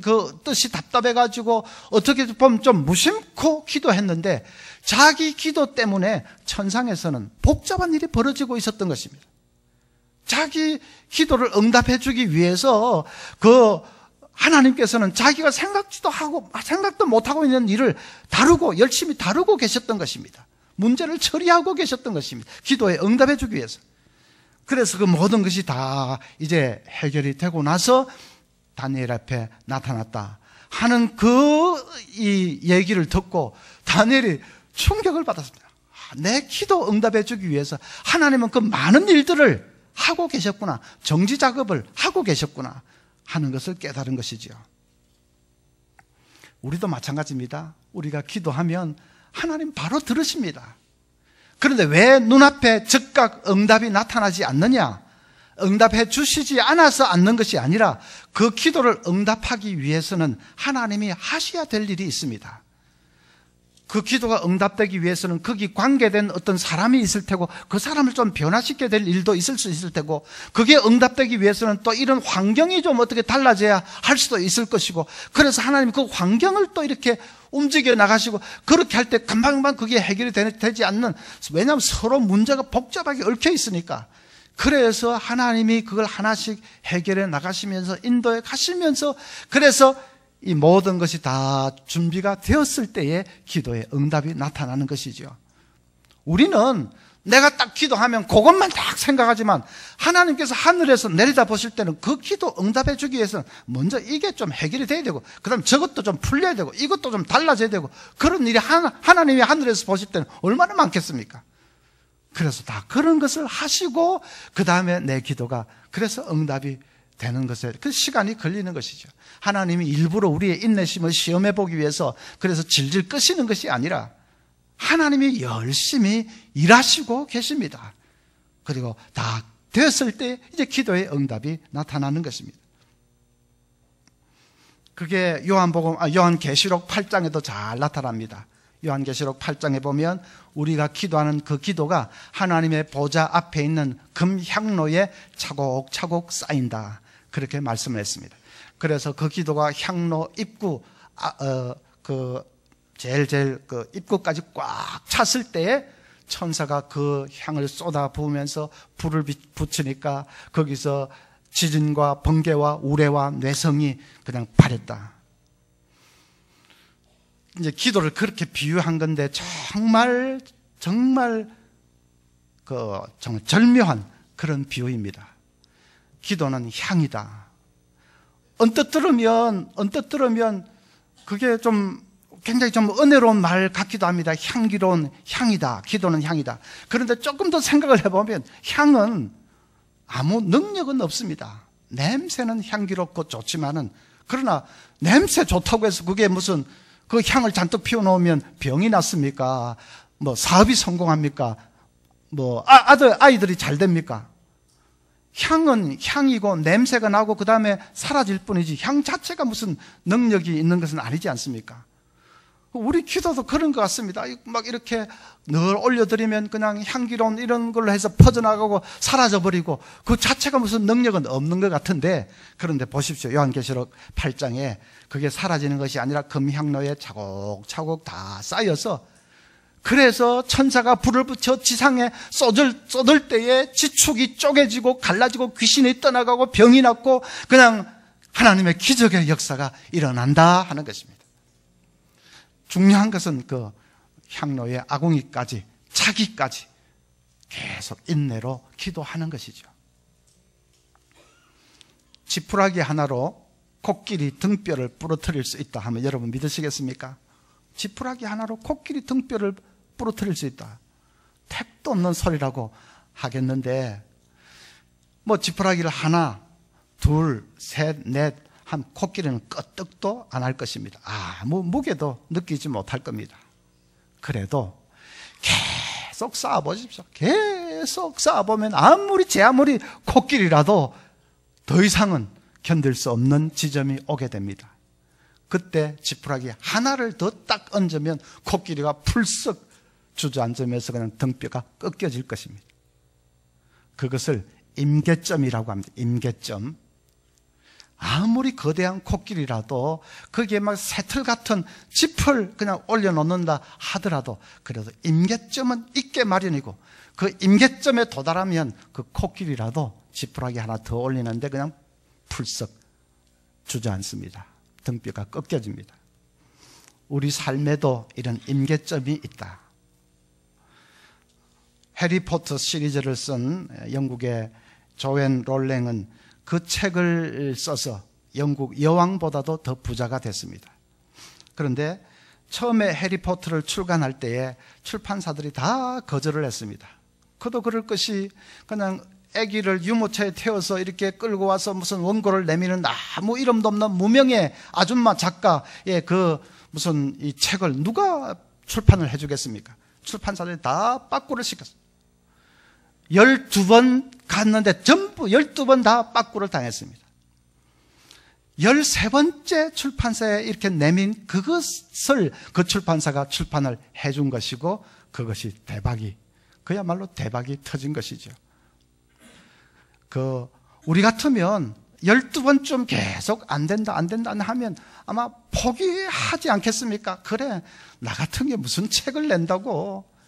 그 뜻이 답답해가지고 어떻게 보면 좀 무심코 기도했는데, 자기 기도 때문에 천상에서는 복잡한 일이 벌어지고 있었던 것입니다. 자기 기도를 응답해 주기 위해서 그 하나님께서는 자기가 생각도 못하고 있는 일을 열심히 다루고 계셨던 것입니다. 문제를 처리하고 계셨던 것입니다. 기도에 응답해 주기 위해서. 그래서 그 모든 것이 다 이제 해결이 되고 나서 다니엘 앞에 나타났다 하는 이 얘기를 듣고 다니엘이 충격을 받았습니다. 내 기도 응답해 주기 위해서 하나님은 그 많은 일들을 하고 계셨구나, 정지 작업을 하고 계셨구나 하는 것을 깨달은 것이지요. 우리도 마찬가지입니다. 우리가 기도하면 하나님 바로 들으십니다. 그런데 왜 눈앞에 즉각 응답이 나타나지 않느냐? 응답해 주시지 않아서 않는 것이 아니라 그 기도를 응답하기 위해서는 하나님이 하셔야 될 일이 있습니다. 그 기도가 응답되기 위해서는 거기 관계된 어떤 사람이 있을 테고, 그 사람을 좀 변화시켜야 될 일도 있을 수 있을 테고, 그게 응답되기 위해서는 또 이런 환경이 좀 어떻게 달라져야 할 수도 있을 것이고, 그래서 하나님 그 환경을 또 이렇게 움직여 나가시고, 그렇게 할 때 금방금방 그게 해결이 되지 않는, 왜냐하면 서로 문제가 복잡하게 얽혀 있으니까. 그래서 하나님이 그걸 하나씩 해결해 나가시면서 인도해 가시면서, 그래서 이 모든 것이 다 준비가 되었을 때에 기도의 응답이 나타나는 것이죠. 우리는 내가 딱 기도하면 그것만 딱 생각하지만, 하나님께서 하늘에서 내려다 보실 때는 그 기도 응답해 주기 위해서는 먼저 이게 좀 해결이 돼야 되고, 그 다음 저것도 좀 풀려야 되고, 이것도 좀 달라져야 되고, 그런 일이 하나님이 하늘에서 보실 때는 얼마나 많겠습니까? 그래서 다 그런 것을 하시고 그 다음에 내 기도가 그래서 응답이 되는 것에 그 시간이 걸리는 것이죠. 하나님이 일부러 우리의 인내심을 시험해 보기 위해서 그래서 질질 끄시는 것이 아니라 하나님이 열심히 일하시고 계십니다. 그리고 다 되었을 때 이제 기도의 응답이 나타나는 것입니다. 그게 요한계시록 8장에도 잘 나타납니다. 요한계시록 8장에 보면 우리가 기도하는 그 기도가 하나님의 보좌 앞에 있는 금향로에 차곡차곡 쌓인다, 그렇게 말씀을 했습니다. 그래서 그 기도가 향로 입구 제일 그 입구까지 꽉 찼을 때에 천사가 그 향을 쏟아 부으면서 불을 붙이니까 거기서 지진과 번개와 우레와 뇌성이 그냥 발했다. 이제 기도를 그렇게 비유한 건데 정말 절묘한 그런 비유입니다. 기도는 향이다. 언뜻 들으면 그게 좀 굉장히 좀 은혜로운 말 같기도 합니다. 향기로운 향이다. 기도는 향이다. 그런데 조금 더 생각을 해보면 향은 아무 능력은 없습니다. 냄새는 향기롭고 좋지만은, 그러나 냄새 좋다고 해서 그게 무슨 그 향을 잔뜩 피워놓으면 병이 났습니까? 뭐 사업이 성공합니까? 뭐 아이들이 잘 됩니까? 향은 향이고 냄새가 나고 그 다음에 사라질 뿐이지 향 자체가 무슨 능력이 있는 것은 아니지 않습니까? 우리 기도도 그런 것 같습니다. 막 이렇게 늘 올려드리면 그냥 향기로운 이런 걸로 해서 퍼져나가고 사라져버리고 그 자체가 무슨 능력은 없는 것 같은데, 그런데 보십시오. 요한계시록 8장에 그게 사라지는 것이 아니라 금향로에 차곡차곡 다 쌓여서, 그래서 천사가 불을 붙여 지상에 쏟을 때에 지축이 쪼개지고 갈라지고 귀신이 떠나가고 병이 낫고 그냥 하나님의 기적의 역사가 일어난다 하는 것입니다. 중요한 것은 그 향로의 아궁이까지 차기까지 계속 인내로 기도하는 것이죠. 지푸라기 하나로 코끼리 등뼈를 부러뜨릴 수 있다 하면 여러분 믿으시겠습니까? 지푸라기 하나로 코끼리 등뼈를 부러뜨릴 수 있다. 택도 없는 소리라고 하겠는데 뭐 지푸라기를 하나, 둘, 셋, 넷 한 코끼리는 끄떡도 안 할 것입니다. 아무 무게도 느끼지 못할 겁니다. 그래도 계속 쌓아보십시오. 계속 쌓아보면 제 아무리 코끼리라도 더 이상은 견딜 수 없는 지점이 오게 됩니다. 그때 지푸라기 하나를 더 딱 얹으면 코끼리가 풀썩 주저앉으면서 그냥 등뼈가 꺾여질 것입니다. 그것을 임계점이라고 합니다. 임계점. 아무리 거대한 코끼리라도 거기에 막 새틀 같은 짚을 그냥 올려놓는다 하더라도 그래도 임계점은 있게 마련이고 그 임계점에 도달하면 그 코끼리라도 지푸라기 하나 더 올리는데 그냥 풀썩 주저앉습니다. 등뼈가 꺾여집니다. 우리 삶에도 이런 임계점이 있다. 해리포터 시리즈를 쓴 영국의 조앤 롤랭은 그 책을 써서 영국 여왕보다도 더 부자가 됐습니다. 그런데 처음에 해리포터를 출간할 때에 출판사들이 다 거절을 했습니다. 그도 그럴 것이 그냥 아기를 유모차에 태워서 이렇게 끌고 와서 무슨 원고를 내미는 아무 이름도 없는 무명의 아줌마 작가의 그 무슨 이 책을 누가 출판을 해주겠습니까? 출판사들이 다 빠꾸를 시켰어요. 12번 갔는데 전부 12번 다 빠꾸를 당했습니다. 13번째 출판사에 이렇게 내민 그것을 그 출판사가 출판을 해준 것이고 그것이 그야말로 대박이 터진 것이죠. 우리 같으면 12번쯤 계속 안 된다 하면 아마 포기하지 않겠습니까? 그래, 나 같은 게 무슨 책을 낸다고.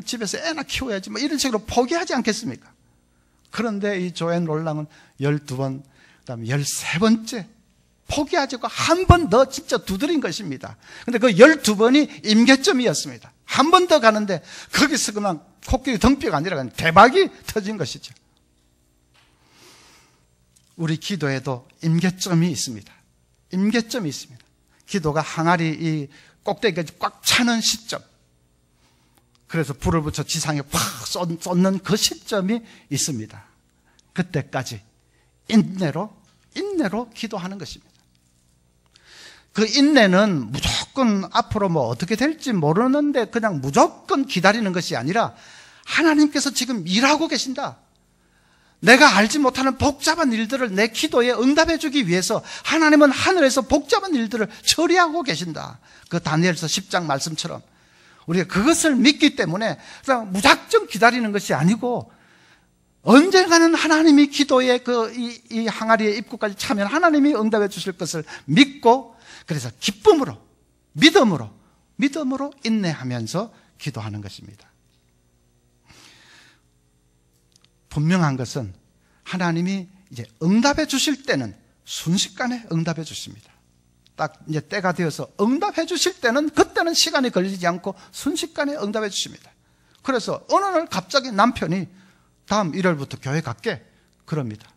집에서 애나 키워야지 뭐 이런 식으로 포기하지 않겠습니까? 그런데 이 조앤 롤랑은 12번, 그다음에 13번째 포기하지 않고 한 번 더 진짜 두드린 것입니다. 근데 그 12번이 임계점이었습니다. 한 번 더 가는데 거기서 그만 코끼리 등뼈가 아니라 그냥 대박이 터진 것이죠. 우리 기도에도 임계점이 있습니다. 임계점이 있습니다. 기도가 항아리 이 꼭대기까지 꽉 차는 시점, 그래서 불을 붙여 지상에 팍 쏟는 그 시점이 있습니다. 그때까지 인내로 기도하는 것입니다. 그 인내는 무조건 앞으로 뭐 어떻게 될지 모르는데 그냥 무조건 기다리는 것이 아니라 하나님께서 지금 일하고 계신다. 내가 알지 못하는 복잡한 일들을 내 기도에 응답해 주기 위해서 하나님은 하늘에서 복잡한 일들을 처리하고 계신다. 그 다니엘서 10장 말씀처럼 우리가 그것을 믿기 때문에 그냥 무작정 기다리는 것이 아니고 언젠가는 하나님이 기도의 이 항아리의 입구까지 차면 하나님이 응답해 주실 것을 믿고 그래서 기쁨으로 믿음으로 인내하면서 기도하는 것입니다. 분명한 것은 하나님이 이제 응답해 주실 때는 순식간에 응답해 주십니다. 딱 이제 때가 되어서 응답해 주실 때는 그때는 시간이 걸리지 않고 순식간에 응답해 주십니다. 그래서 어느 날 갑자기 남편이 다음 일요일부터 교회 갈게 그럽니다.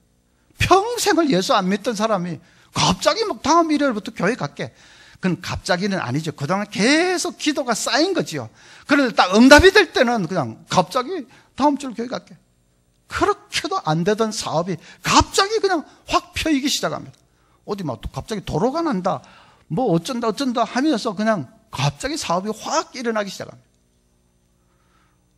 평생을 예수 안 믿던 사람이 갑자기 막 다음 일요일부터 교회 갈게. 그건 갑자기는 아니죠. 그동안 계속 기도가 쌓인 거지요. 그런데 딱 응답이 될 때는 그냥 갑자기 다음 주일 교회 갈게. 그렇게도 안 되던 사업이 갑자기 그냥 확 펴이기 시작합니다. 어디 막 또 갑자기 도로가 난다, 뭐 어쩐다 하면서 그냥 갑자기 사업이 확 일어나기 시작합니다.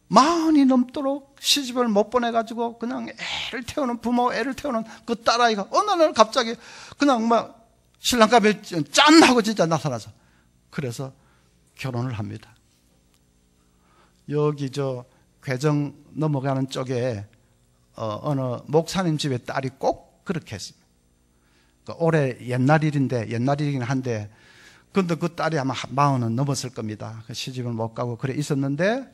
마흔이 넘도록 시집을 못 보내가지고 그냥 애를 태우는 부모, 애를 태우는 그 딸아이가 어느 날 갑자기 그냥 막 신랑감에 짠 하고 진짜 나타나서 그래서 결혼을 합니다. 여기 괴정 넘어가는 쪽에 어느 목사님 집에 딸이 꼭 그렇게 했습니다. 올해 옛날 일이긴 한데 근데 그 딸이 아마 40은 넘었을 겁니다. 시집을 못 가고 그래 있었는데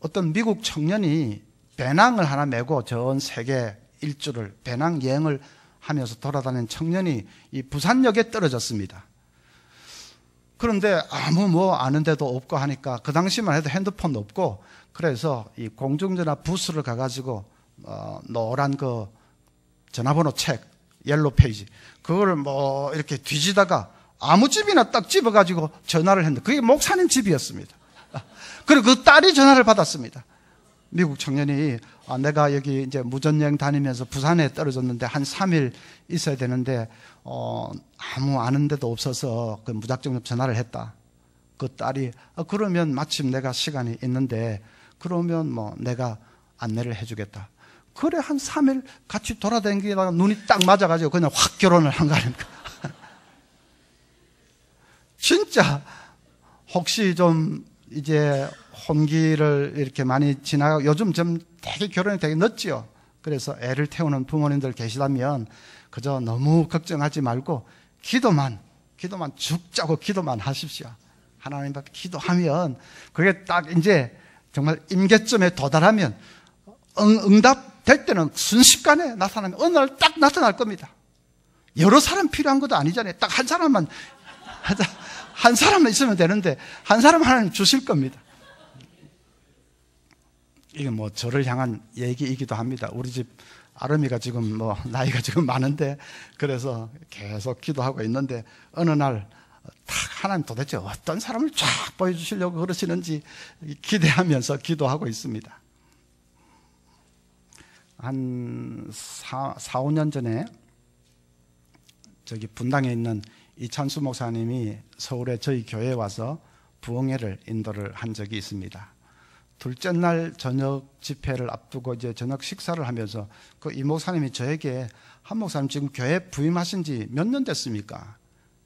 어떤 미국 청년이 배낭을 하나 메고 전 세계 일주를 배낭 여행을 하면서 돌아다니는 청년이 이 부산역에 떨어졌습니다. 그런데 아무 뭐 아는 데도 없고 하니까 그 당시만 해도 핸드폰도 없고 그래서 이 공중전화 부스를 가가지고 노란 그 전화번호 책 옐로 페이지 그거를 뭐 이렇게 뒤지다가 아무 집이나 딱 집어가지고 전화를 했는데 그게 목사님 집이었습니다. 그리고 그 딸이 전화를 받았습니다. 미국 청년이 내가 여기 이제 무전여행 다니면서 부산에 떨어졌는데 한 3일 있어야 되는데 아무 아는 데도 없어서 그 무작정 전화를 했다. 그 딸이 그러면 마침 내가 시간이 있는데 그러면 뭐 내가 안내를 해주겠다. 그래 한 3일 같이 돌아다니다가 눈이 딱 맞아가지고 그냥 확 결혼을 한 거 아닙니까? 진짜 혹시 좀 이제 혼기를 이렇게 많이 지나가고 요즘 좀 되게 결혼이 되게 늦지요. 그래서 애를 태우는 부모님들 계시다면 그저 너무 걱정하지 말고 기도만 죽자고 기도만 하십시오. 하나님 앞에 기도하면 그게 딱 이제 정말 임계점에 도달하면 응답 될 때는 순식간에 나타나면 어느 날 딱 나타날 겁니다. 여러 사람 필요한 것도 아니잖아요. 딱 한 사람만 있으면 되는데 한 사람 하나님 주실 겁니다. 이게 뭐 저를 향한 얘기이기도 합니다. 우리 집 아름이가 지금 뭐 나이가 지금 많은데 그래서 계속 기도하고 있는데 어느 날 딱 하나님 도대체 어떤 사람을 쫙 보여주시려고 그러시는지 기대하면서 기도하고 있습니다. 한 4, 5년 전에 저기 분당에 있는 이찬수 목사님이 서울에 저희 교회에 와서 부흥회를 인도를 한 적이 있습니다. 둘째 날 저녁 집회를 앞두고 이제 저녁 식사를 하면서 그 이 목사님이 저에게 한 목사님 지금 교회 부임하신 지 몇 년 됐습니까?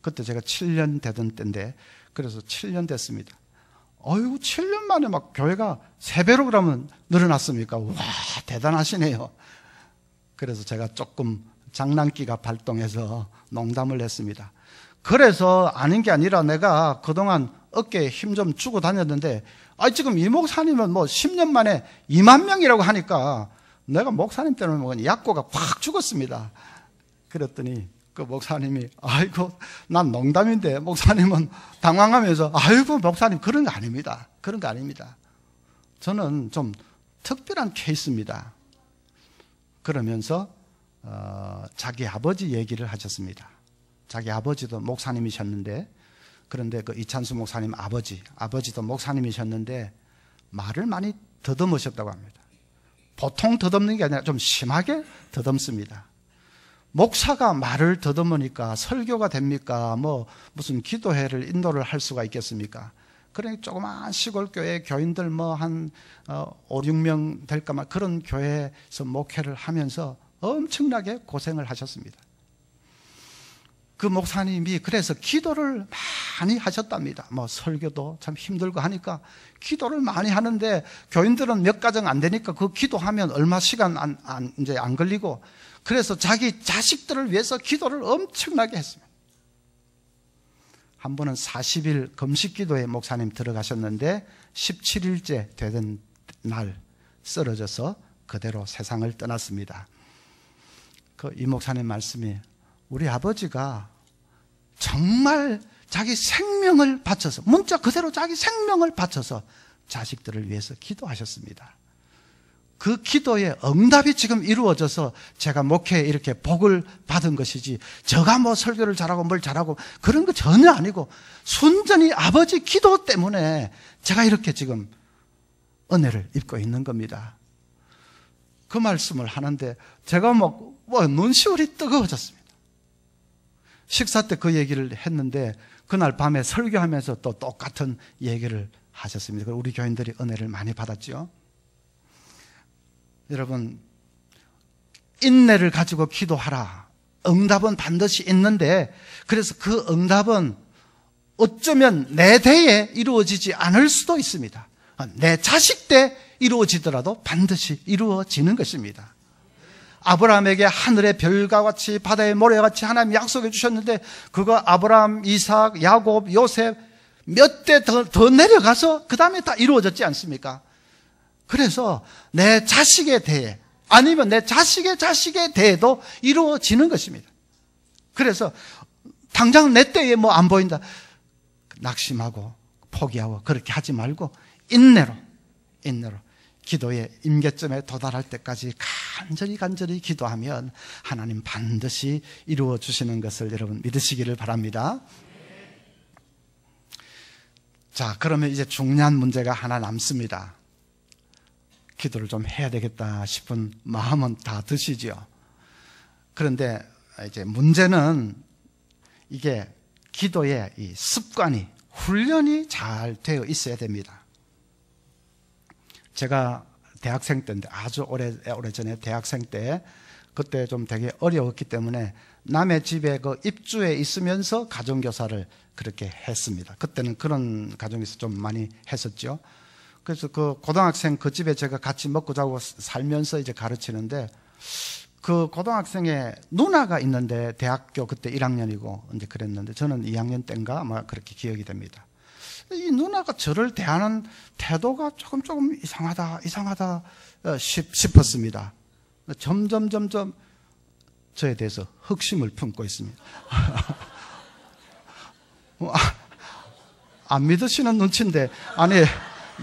그때 제가 7년 되던 때인데 그래서 7년 됐습니다. 어이구 7년 만에 막 교회가 3배로 그러면 늘어났습니까? 와 대단하시네요. 그래서 제가 조금 장난기가 발동해서 농담을 했습니다. 그래서 아닌 게 아니라 내가 그동안 어깨에 힘 좀 주고 다녔는데 지금 이 목사님은 뭐 10년 만에 2만 명이라고 하니까 내가 목사님 때문에 먹은 약고가 확 죽었습니다. 그랬더니 그 목사님이 아이고 난 농담인데 목사님은 당황하면서 아이고 목사님 그런 거 아닙니다. 그런 거 아닙니다. 저는 좀 특별한 케이스입니다. 그러면서 자기 아버지 얘기를 하셨습니다. 자기 아버지도 목사님이셨는데 그런데 그 이찬수 목사님 아버지도 목사님이셨는데 말을 많이 더듬으셨다고 합니다. 보통 더듬는 게 아니라 좀 심하게 더듬습니다. 목사가 말을 더듬으니까 설교가 됩니까? 뭐 무슨 기도회를 인도를 할 수가 있겠습니까? 그러니 조그만 시골 교회 교인들 뭐 한 5, 6명 될까만 그런 교회에서 목회를 하면서 엄청나게 고생을 하셨습니다. 그 목사님이 그래서 기도를 많이 하셨답니다. 뭐 설교도 참 힘들고 하니까 기도를 많이 하는데 교인들은 몇 가정 안 되니까 그 기도하면 얼마 시간 이제 안 걸리고 그래서 자기 자식들을 위해서 기도를 엄청나게 했습니다. 한 번은 40일 금식 기도에 목사님 들어가셨는데 17일째 되던 날 쓰러져서 그대로 세상을 떠났습니다. 그 이 목사님 말씀이 우리 아버지가 정말 자기 생명을 바쳐서 문자 그대로 자기 생명을 바쳐서 자식들을 위해서 기도하셨습니다. 그 기도의 응답이 지금 이루어져서 제가 목회에 이렇게 복을 받은 것이지 제가 뭐 설교를 잘하고 뭘 잘하고 그런 거 전혀 아니고 순전히 아버지 기도 때문에 제가 이렇게 지금 은혜를 입고 있는 겁니다. 그 말씀을 하는데 제가 뭐 눈시울이 뜨거워졌습니다. 식사 때 그 얘기를 했는데 그날 밤에 설교하면서 또 똑같은 얘기를 하셨습니다. 우리 교인들이 은혜를 많이 받았죠. 여러분 인내를 가지고 기도하라. 응답은 반드시 있는데 그래서 그 응답은 어쩌면 내 대에 이루어지지 않을 수도 있습니다. 내 자식 때 이루어지더라도 반드시 이루어지는 것입니다. 아브라함에게 하늘의 별과 같이 바다의 모래같이 하나님 약속해 주셨는데 그거 아브라함, 이삭, 야곱, 요셉 몇 대 더 내려가서 그 다음에 다 이루어졌지 않습니까? 그래서 내 자식에 대해 아니면 내 자식의 자식에 대해도 이루어지는 것입니다. 그래서 당장 내 때에 뭐 안 보인다 낙심하고 포기하고 그렇게 하지 말고 인내로 기도의 임계점에 도달할 때까지 간절히 기도하면 하나님 반드시 이루어 주시는 것을 여러분 믿으시기를 바랍니다. 자, 그러면 이제 중요한 문제가 하나 남습니다. 기도를 좀 해야 되겠다 싶은 마음은 다 드시죠. 그런데 이제 문제는 이게 기도의 이 습관이, 훈련이 잘 되어 있어야 됩니다. 제가 대학생 때인데, 아주 오래전에 대학생 때, 그때 좀 되게 어려웠기 때문에 남의 집에 그 입주해 있으면서 가정교사를 그렇게 했습니다. 그때는 그런 가정에서 좀 많이 했었죠. 그래서 그 고등학생 그 집에 제가 같이 먹고 자고 살면서 이제 가르치는데, 그 고등학생의 누나가 있는데, 대학교 그때 1학년이고 이제 그랬는데, 저는 2학년 때인가 아마 그렇게 기억이 됩니다. 이 누나가 저를 대하는 태도가 조금 이상하다 싶었습니다. 점점 저에 대해서 흑심을 품고 있습니다. 안 믿으시는 눈치인데, 아니,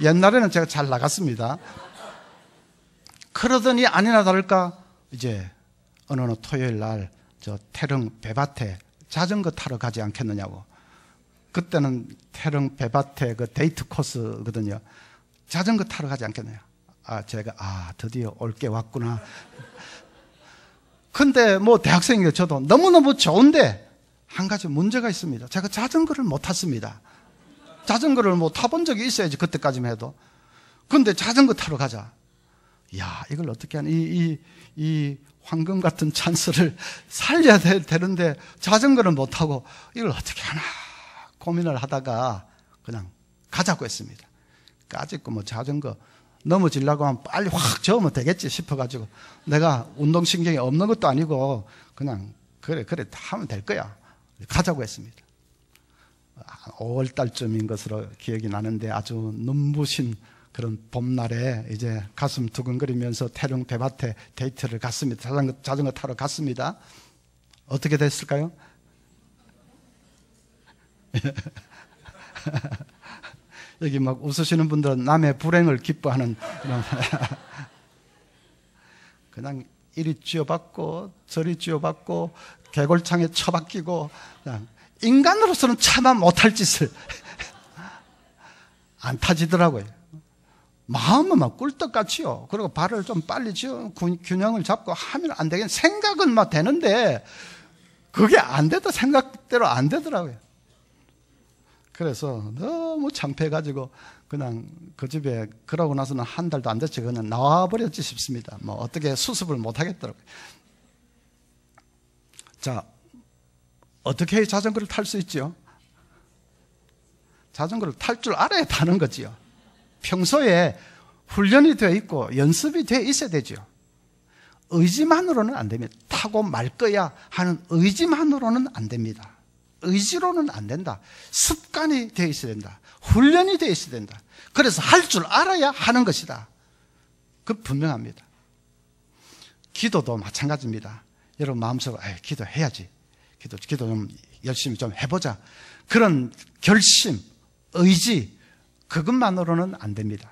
옛날에는 제가 잘 나갔습니다. 그러더니 아니나 다를까 이제 어느 토요일 날 저 태릉 배밭에 자전거 타러 가지 않겠느냐고. 그때는 태릉 배밭에 그 데이트 코스거든요. 자전거 타러 가지 않겠느냐. 제가 드디어 올 게 왔구나. 근데 뭐 대학생이에요. 저도 너무너무 좋은데 한 가지 문제가 있습니다. 제가 자전거를 못 탔습니다. 자전거를 뭐 타본 적이 있어야지, 그때까지만 해도. 근데 자전거 타러 가자. 야, 이걸 어떻게 하니? 이 황금 같은 찬스를 살려야 되는데 자전거를 못 타고 이걸 어떻게 하나 고민을 하다가 그냥 가자고 했습니다. 까짓거 뭐 자전거 넘어지려고 하면 빨리 확 저으면 되겠지 싶어가지고, 내가 운동신경이 없는 것도 아니고 그냥 그래 하면 될 거야. 가자고 했습니다. 5월 달쯤인 것으로 기억이 나는데, 아주 눈부신 그런 봄날에 이제 가슴 두근거리면서 태릉 배밭에 데이트를 갔습니다. 자전거 타러 갔습니다. 어떻게 됐을까요? 여기 막 웃으시는 분들은 남의 불행을 기뻐하는 그냥 이리 쥐어받고 저리 쥐어받고 개골창에 처박히고, 그냥 인간으로서는 차마 못할 짓을 안 타지더라고요. 마음은 막 꿀떡같이요. 그리고 발을 좀 빨리 쥐어 균형을 잡고 하면 안 되겠네. 생각은 막 되는데 그게 안 되다, 생각대로 안 되더라고요. 그래서 너무 창피해가지고 그냥 그 집에, 그러고 나서는 한 달도 안 됐지, 그냥 나와버렸지 싶습니다. 뭐 어떻게 수습을 못 하겠더라고요. 자, 어떻게 해야 자전거를 탈 수 있죠? 자전거를 탈 줄 알아야 타는 거지요. 평소에 훈련이 되어 있고 연습이 되어 있어야 되죠. 의지만으로는 안 됩니다. 타고 말 거야 하는 의지만으로는 안 됩니다. 의지로는 안 된다. 습관이 되어 있어야 된다. 훈련이 되어 있어야 된다. 그래서 할 줄 알아야 하는 것이다. 그 분명합니다. 기도도 마찬가지입니다. 여러분 마음속으로 기도해야지. 기도 좀 열심히 좀 해보자. 그런 결심, 의지, 그것만으로는 안 됩니다.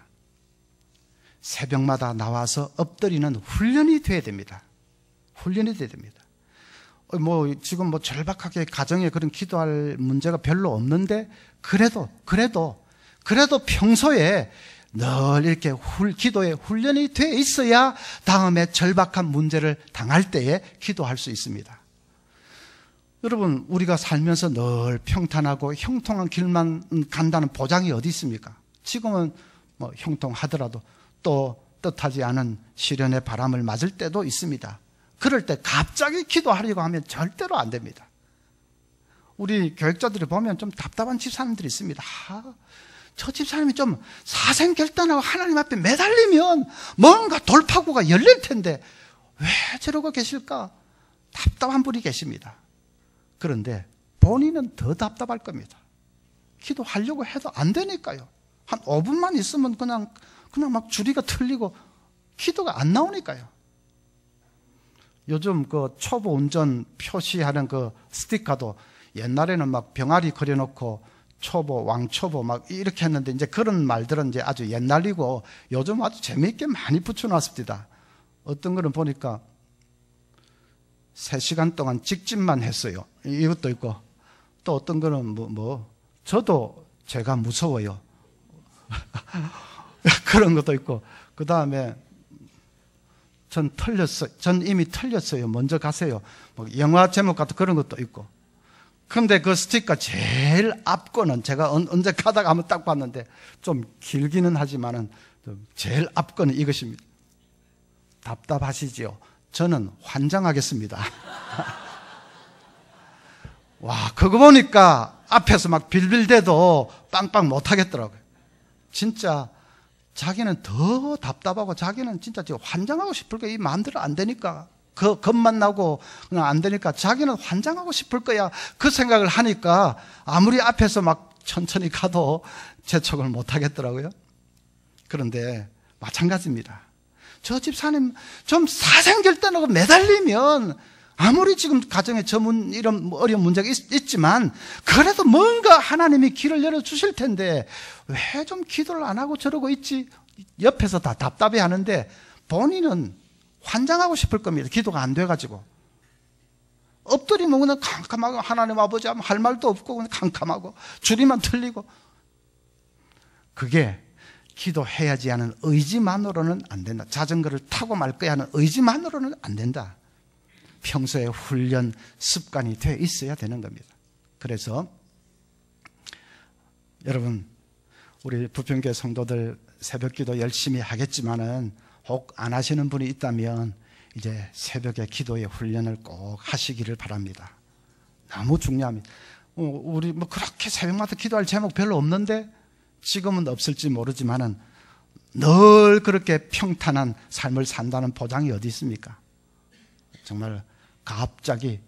새벽마다 나와서 엎드리는 훈련이 돼야 됩니다. 훈련이 돼야 됩니다. 지금 절박하게 가정에 그런 기도할 문제가 별로 없는데, 그래도 평소에 늘 이렇게 기도에 훈련이 돼 있어야 다음에 절박한 문제를 당할 때에 기도할 수 있습니다. 여러분, 우리가 살면서 늘 평탄하고 형통한 길만 간다는 보장이 어디 있습니까? 지금은 형통하더라도 또 뜻하지 않은 시련의 바람을 맞을 때도 있습니다. 그럴 때 갑자기 기도하려고 하면 절대로 안 됩니다. 우리 교육자들이 보면 좀 답답한 집사람들이 있습니다. 저 집사람이 좀 사생결단하고 하나님 앞에 매달리면 뭔가 돌파구가 열릴 텐데 왜 저러고 계실까? 답답한 분이 계십니다. 그런데 본인은 더 답답할 겁니다. 기도하려고 해도 안 되니까요. 한 5분만 있으면 그냥 막 주리가 틀리고 기도가 안 나오니까요. 요즘 그 초보 운전 표시하는 그 스티커도 옛날에는 막 병아리 그려놓고 초보, 왕초보 막 이렇게 했는데, 이제 그런 말들은 이제 아주 옛날이고 요즘 아주 재미있게 많이 붙여놨습니다. 어떤 거는 보니까 3시간 동안 직진만 했어요. 이것도 있고, 또 어떤 거는 저도 제가 무서워요. 그런 것도 있고, 그 다음에 전 이미 틀렸어요. 먼저 가세요. 뭐 영화 제목 같은 그런 것도 있고. 그런데 그 스티커 제일 앞거는 제가 언제 가다가 한번 딱 봤는데 좀 길기는 하지만은 제일 앞거는 이것입니다. 답답하시지요? 저는 환장하겠습니다. 와, 그거 보니까 앞에서 막 빌빌대도 빵빵 못 하겠더라고요. 진짜 자기는 더 답답하고 자기는 진짜 환장하고 싶을 거야. 이 마음대로 안 되니까. 그 겁만 나고 그냥 안 되니까 자기는 환장하고 싶을 거야. 그 생각을 하니까 아무리 앞에서 막 천천히 가도 재촉을 못 하겠더라고요. 그런데 마찬가지입니다. 저 집사님 좀 사생결단하고 매달리면 아무리 지금 가정에 이런 어려운 문제가 있지만 그래도 뭔가 하나님이 길을 열어주실 텐데 왜 좀 기도를 안 하고 저러고 있지? 옆에서 다 답답해 하는데 본인은 환장하고 싶을 겁니다. 기도가 안 돼가지고. 엎드리면 그냥 캄캄하고 하나님 아버지 하면 할 말도 없고 그냥 캄캄하고 줄이만 틀리고. 그게 기도해야지 하는 의지만으로는 안 된다. 자전거를 타고 말 거야 하는 의지만으로는 안 된다. 평소에 훈련 습관이 돼 있어야 되는 겁니다. 그래서 여러분, 우리 부평교회 성도들 새벽기도 열심히 하겠지만은 혹 안 하시는 분이 있다면 이제 새벽에 기도의 훈련을 꼭 하시기를 바랍니다. 너무 중요합니다. 우리 뭐 그렇게 새벽마다 기도할 제목 별로 없는데 지금은 없을지 모르지만은 늘 그렇게 평탄한 삶을 산다는 보장이 어디 있습니까? 정말 갑자기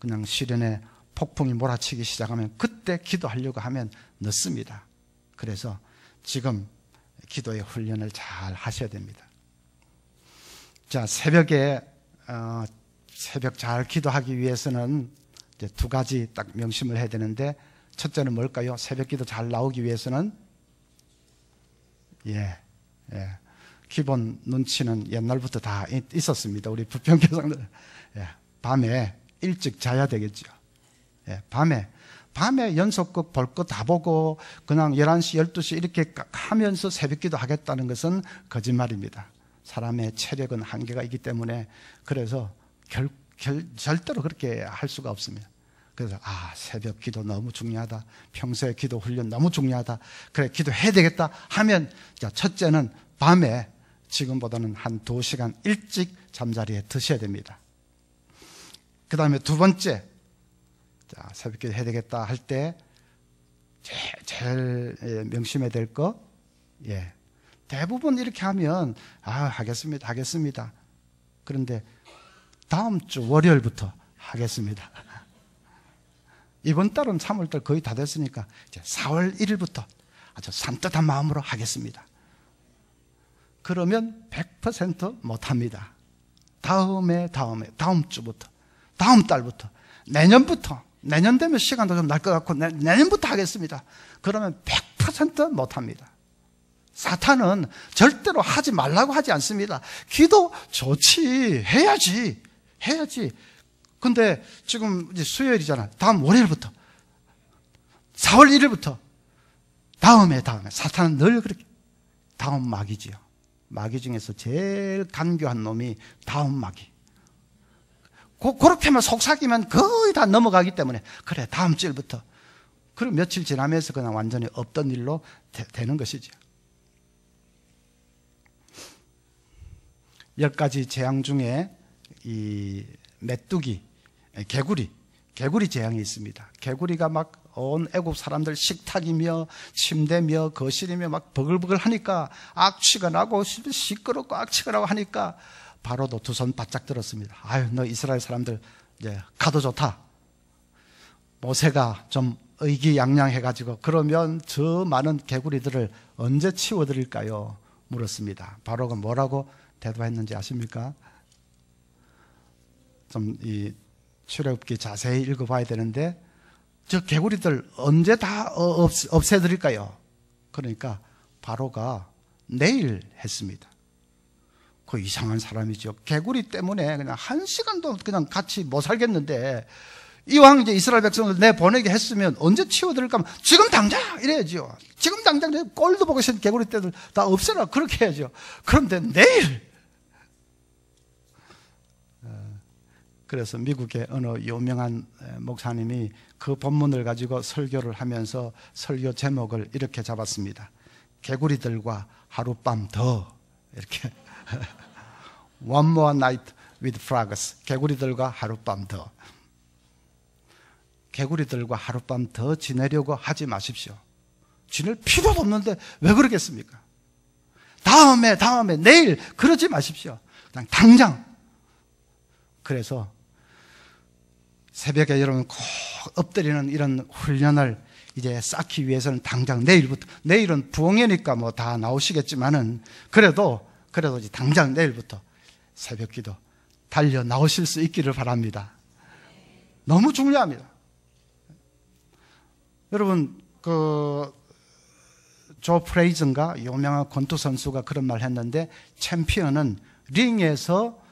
그냥 시련의 폭풍이 몰아치기 시작하면 그때 기도하려고 하면 늦습니다. 그래서 지금 기도의 훈련을 잘 하셔야 됩니다. 자, 새벽에 새벽 잘 기도하기 위해서는 이제 두 가지 딱 명심을 해야 되는데, 첫째는 뭘까요? 새벽 기도 잘 나오기 위해서는 기본 눈치는 옛날부터 다 있었습니다. 우리 부평교사들 밤에 일찍 자야 되겠죠. 밤에 연속극 볼 거 다 보고 그냥 11시, 12시 이렇게 하면서 새벽 기도 하겠다는 것은 거짓말입니다. 사람의 체력은 한계가 있기 때문에 그래서 절대로 그렇게 할 수가 없습니다. 그래서 새벽 기도 너무 중요하다. 평소에 기도 훈련 너무 중요하다. 그래, 기도해야 되겠다 하면 첫째는 밤에 지금보다는 한 2시간 일찍 잠자리에 드셔야 됩니다. 그 다음에 두 번째, 새벽 기도 해야 되겠다 할 때 제일 명심해야 될 거, 대부분 이렇게 하면 하겠습니다. 그런데 다음 주 월요일부터 하겠습니다. 이번 달은 3월달 거의 다 됐으니까 이제 4월 1일부터 아주 산뜻한 마음으로 하겠습니다. 그러면 100% 못합니다. 다음 주부터, 다음 달부터, 내년 되면 시간도 좀 날 것 같고 내년부터 하겠습니다. 그러면 100% 못합니다. 사탄은 절대로 하지 말라고 하지 않습니다. 기도 좋지, 해야지. 근데 지금 이제 수요일이잖아. 다음 월요일부터, 4월 1일부터, 다음에. 사탄은 늘 그렇게. 다음 마귀지요. 마귀 중에서 제일 간교한 놈이 다음 마귀. 그렇게만 속삭이면 거의 다 넘어가기 때문에, 그래, 다음 주일부터. 그리고 며칠 지나면서 그냥 완전히 없던 일로 되는 것이죠. 10가지 재앙 중에 이 메뚜기, 개구리 재앙이 있습니다. 개구리가 막 온 애국 사람들 식탁이며 침대며 거실이며 막 버글버글 하니까 악취가 나고 시끄럽고 악취가 나고 하니까 바로도 두 손 바짝 들었습니다. 너 이스라엘 사람들 이제 가도 좋다. 모세가 좀 의기양양해가지고 그러면 저 많은 개구리들을 언제 치워드릴까요? 물었습니다. 바로가 뭐라고 대답했는지 아십니까? 좀 이 출애굽기 자세히 읽어봐야 되는데, 저 개구리들 언제 다 없애드릴까요? 그러니까 바로가 내일 했습니다. 그 이상한 사람이죠. 개구리 때문에 그냥 1시간도 그냥 같이 못 살겠는데 이왕 이제 이스라엘 백성을 내보내게 했으면 언제 치워드릴까? 지금 당장 이래야죠. 지금 당장 꼴도 보기 싫은 개구리 떼들 다 없애라. 그렇게 해야죠. 그런데 내일. 그래서 미국의 어느 유명한 목사님이 그 본문을 가지고 설교를 하면서 설교 제목을 이렇게 잡았습니다. 개구리들과 하룻밤 더. 이렇게. One more night with frogs. 개구리들과 하룻밤 더. 개구리들과 하룻밤 더 지내려고 하지 마십시오. 지낼 필요도 없는데 왜 그러겠습니까? 다음에 내일 그러지 마십시오. 그냥 당장. 그래서 새벽에 여러분 꼭 엎드리는 이런 훈련을 이제 쌓기 위해서는 당장 내일부터, 내일은 부흥회니까 뭐 다 나오시겠지만은 그래도 이제 당장 내일부터 새벽 기도 달려 나오실 수 있기를 바랍니다. 너무 중요합니다. 여러분, 조 프레이즈인가 유명한 권투 선수가 그런 말 했는데, 챔피언은 링에서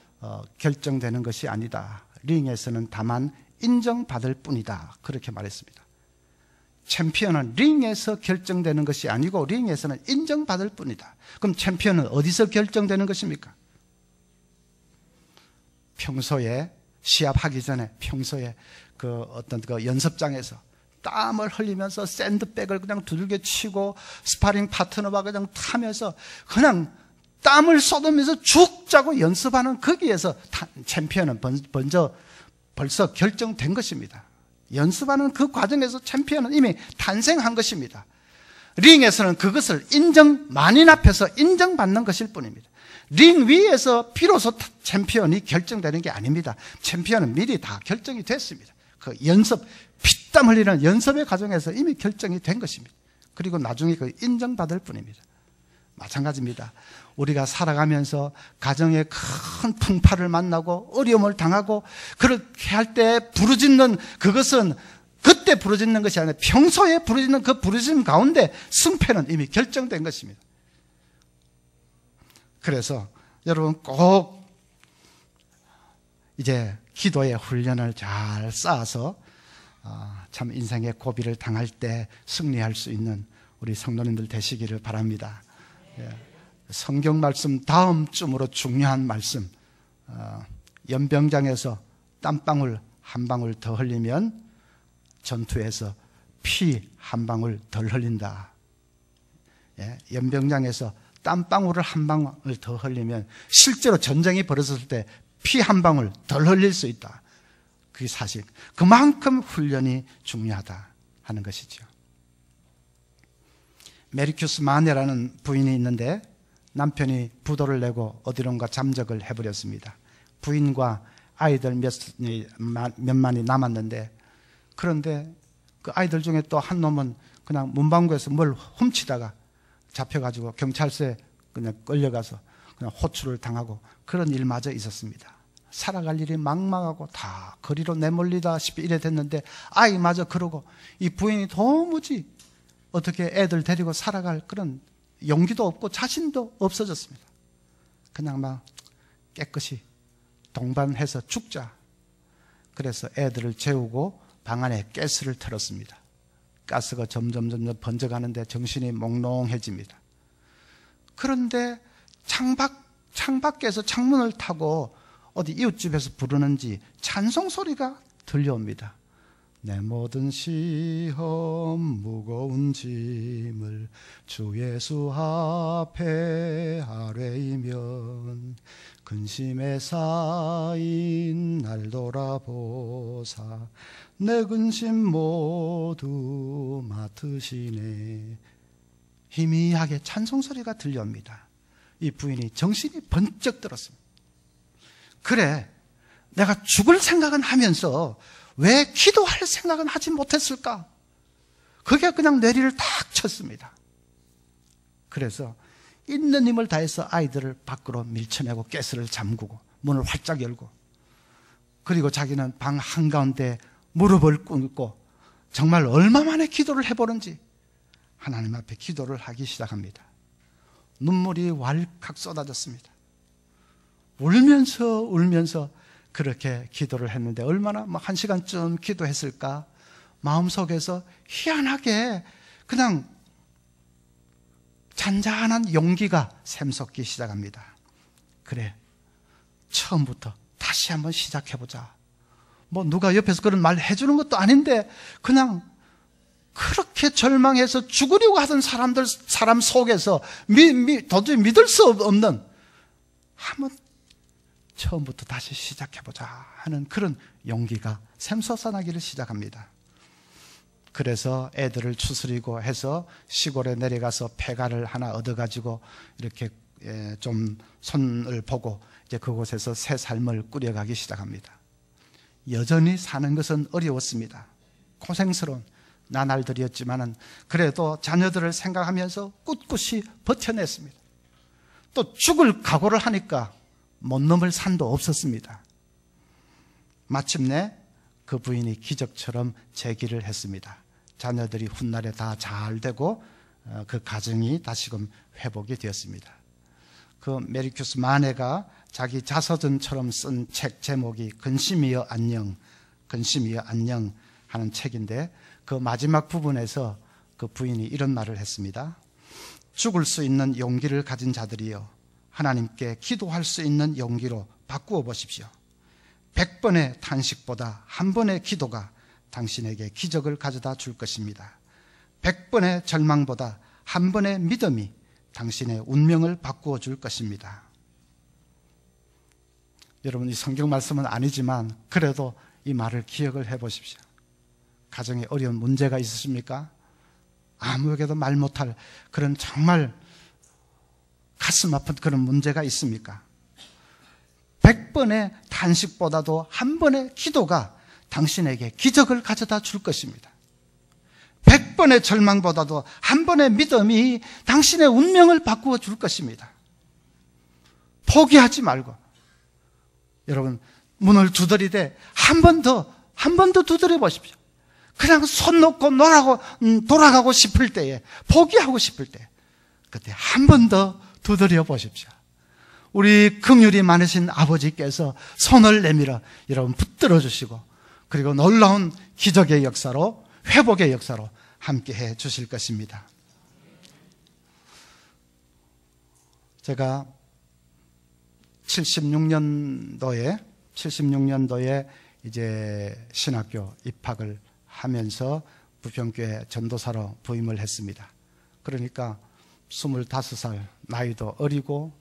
결정되는 것이 아니다. 링에서는 다만 인정받을 뿐이다. 그렇게 말했습니다. 챔피언은 링에서 결정되는 것이 아니고 링에서는 인정받을 뿐이다. 그럼 챔피언은 어디서 결정되는 것입니까? 평소에 시합하기 전에 평소에 어떤 연습장에서 땀을 흘리면서 샌드백을 그냥 두들겨 치고 스파링 파트너와 그냥 타면서 그냥 땀을 쏟으면서 죽자고 연습하는 거기에서 챔피언은 벌써 결정된 것입니다. 연습하는 그 과정에서 챔피언은 이미 탄생한 것입니다. 링에서는 그것을 만인 앞에서 인정받는 것일 뿐입니다. 링 위에서 비로소 챔피언이 결정되는 게 아닙니다. 챔피언은 미리 다 결정이 됐습니다. 그 피땀 흘리는 연습의 과정에서 이미 결정이 된 것입니다. 그리고 나중에 인정받을 뿐입니다. 마찬가지입니다. 우리가 살아가면서 가정에 큰 풍파를 만나고 어려움을 당하고 그렇게 할 때 부르짖는 그것은 그때 부르짖는 것이 아니라 평소에 부르짖는 그 부르짖음 가운데 승패는 이미 결정된 것입니다. 그래서 여러분 꼭 이제 기도의 훈련을 잘 쌓아서 참 인생의 고비를 당할 때 승리할 수 있는 우리 성도님들 되시기를 바랍니다. 성경 말씀 다음 쯤으로 중요한 말씀, 연병장에서 땀방울 한 방울 더 흘리면 전투에서 피 한 방울 덜 흘린다. 연병장에서 땀방울을 한 방울 더 흘리면 실제로 전쟁이 벌어졌을 때 피 한 방울 덜 흘릴 수 있다. 그게 사실. 그만큼 훈련이 중요하다 하는 것이죠. 메리큐스 마네라는 부인이 있는데 남편이 부도를 내고 어디론가 잠적을 해버렸습니다. 부인과 아이들 몇만이 남았는데, 그런데 그 아이들 중에 또 한 놈은 그냥 문방구에서 뭘 훔치다가 잡혀가지고 경찰서에 그냥 끌려가서 그냥 호출을 당하고 그런 일마저 있었습니다. 살아갈 일이 막막하고 다 거리로 내몰리다시피 이래 됐는데 아이마저 그러고 이 부인이 도무지 어떻게 애들 데리고 살아갈 그런 용기도 없고 자신도 없어졌습니다. 그냥 막 깨끗이 동반해서 죽자. 그래서 애들을 재우고 방 안에 가스를 틀었습니다. 가스가 점점 번져가는데 정신이 몽롱해집니다. 그런데 창밖에서 창문을 타고 어디 이웃집에서 부르는지 찬송 소리가 들려옵니다. 내 모든 시험 무거운 짐을 주 예수 앞에 아뢰이면 근심에 쌓인 날 돌아보사 내 근심 모두 맡으시네. 희미하게 찬송소리가 들려옵니다. 이 부인이 정신이 번쩍 들었습니다. 그래, 내가 죽을 생각은 하면서 왜 기도할 생각은 하지 못했을까? 그게 그냥 뇌리를 탁 쳤습니다. 그래서 있는 힘을 다해서 아이들을 밖으로 밀쳐내고 가스를 잠그고 문을 활짝 열고, 그리고 자기는 방 한가운데 무릎을 꿇고 정말 얼마만에 기도를 해보는지 하나님 앞에 기도를 하기 시작합니다. 눈물이 왈칵 쏟아졌습니다. 울면서 그렇게 기도를 했는데 얼마나 뭐 1시간쯤 기도했을까? 마음속에서 희한하게 그냥 잔잔한 용기가 샘솟기 시작합니다. 그래, 처음부터 다시 한번 시작해보자. 뭐 누가 옆에서 그런 말 해주는 것도 아닌데 그냥 그렇게 절망해서 죽으려고 하던 사람 속에서 도저히 믿을 수 없는, 한번 처음부터 다시 시작해보자 하는 그런 용기가 샘솟아나기를 시작합니다. 그래서 애들을 추스리고 해서 시골에 내려가서 폐가를 하나 얻어가지고 이렇게 좀 손을 보고 이제 그곳에서 새 삶을 꾸려가기 시작합니다. 여전히 사는 것은 어려웠습니다. 고생스러운 나날들이었지만은 그래도 자녀들을 생각하면서 꿋꿋이 버텨냈습니다. 또 죽을 각오를 하니까 못 넘을 산도 없었습니다. 마침내 그 부인이 기적처럼 재기를 했습니다. 자녀들이 훗날에 다 잘 되고 그 가정이 다시금 회복이 되었습니다. 그 메리큐스 마네가 자기 자서전처럼 쓴 책 제목이 근심이여 안녕, 근심이여 안녕 하는 책인데, 그 마지막 부분에서 그 부인이 이런 말을 했습니다. 죽을 수 있는 용기를 가진 자들이여, 하나님께 기도할 수 있는 용기로 바꾸어 보십시오. 100번의 탄식보다 한 번의 기도가 당신에게 기적을 가져다 줄 것입니다. 100번의 절망보다 한 번의 믿음이 당신의 운명을 바꾸어 줄 것입니다. 여러분, 이 성경 말씀은 아니지만 그래도 이 말을 기억을 해 보십시오. 가정에 어려운 문제가 있으십니까? 아무에게도 말 못할 그런 정말 가슴 아픈 그런 문제가 있습니까? 100번의 탄식보다도 한 번의 기도가 당신에게 기적을 가져다 줄 것입니다. 100번의 절망보다도 한 번의 믿음이 당신의 운명을 바꾸어 줄 것입니다. 포기하지 말고, 여러분, 문을 두드리되 한 번 더 두드려 보십시오. 그냥 손 놓고 돌아가고 싶을 때에, 포기하고 싶을 때, 그때 한 번 더 두드려 보십시오. 우리 긍휼이 많으신 아버지께서 손을 내밀어 여러분 붙들어 주시고, 그리고 놀라운 기적의 역사로, 회복의 역사로 함께 해 주실 것입니다. 제가 76년도에 이제 신학교 입학을 하면서 부평교회 전도사로 부임을 했습니다. 그러니까 25살, 나이도 어리고,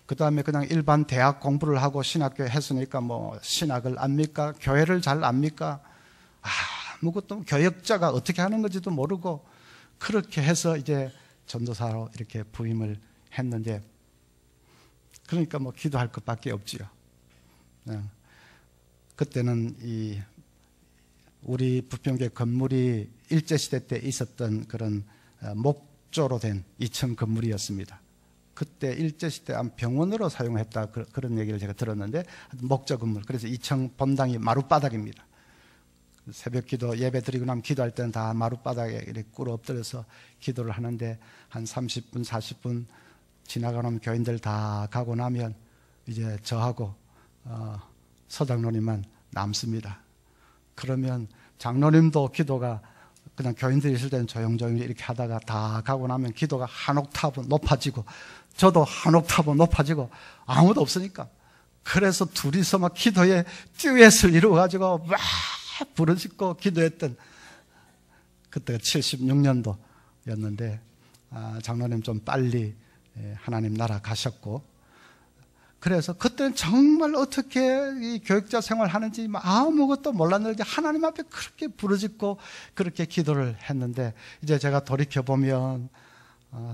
그 다음에 그냥 일반 대학 공부를 하고 신학교에 했으니까 뭐 신학을 압니까? 교회를 잘 압니까? 아무것도, 교역자가 어떻게 하는 건지도 모르고, 그렇게 해서 이제 전도사로 이렇게 부임을 했는데, 그러니까 뭐 기도할 것밖에 없지요. 그때는 우리 부평교회 건물이 일제시대 때 있었던 그런 목조로 된 2층 건물이었습니다. 그때 일제시대 병원으로 사용했다, 그런 얘기를 제가 들었는데, 목조 건물. 그래서 2층 본당이 마룻바닥입니다. 새벽 기도 예배 드리고 나면 기도할 때는 다 마룻바닥에 이렇게 꿇어 엎드려서 기도를 하는데, 한 30분, 40분 지나가면 교인들 다 가고 나면 이제 저하고 서장로님만 남습니다. 그러면 장로님도 기도가 그냥 교인들이 있을 때는 조용조용히 이렇게 하다가 다 가고 나면 기도가 한 옥타브 높아지고, 저도 한 옥타브 높아지고, 아무도 없으니까. 그래서 둘이서 막 기도에 듀엣을 이루어가지고 막 부르짖고 기도했던, 그때가 76년도였는데 장로님 좀 빨리 하나님 나라 가셨고, 그래서 그때는 정말 어떻게 이 교육자 생활하는지 아무것도 몰랐는데 하나님 앞에 그렇게 부르짖고 그렇게 기도를 했는데, 이제 제가 돌이켜보면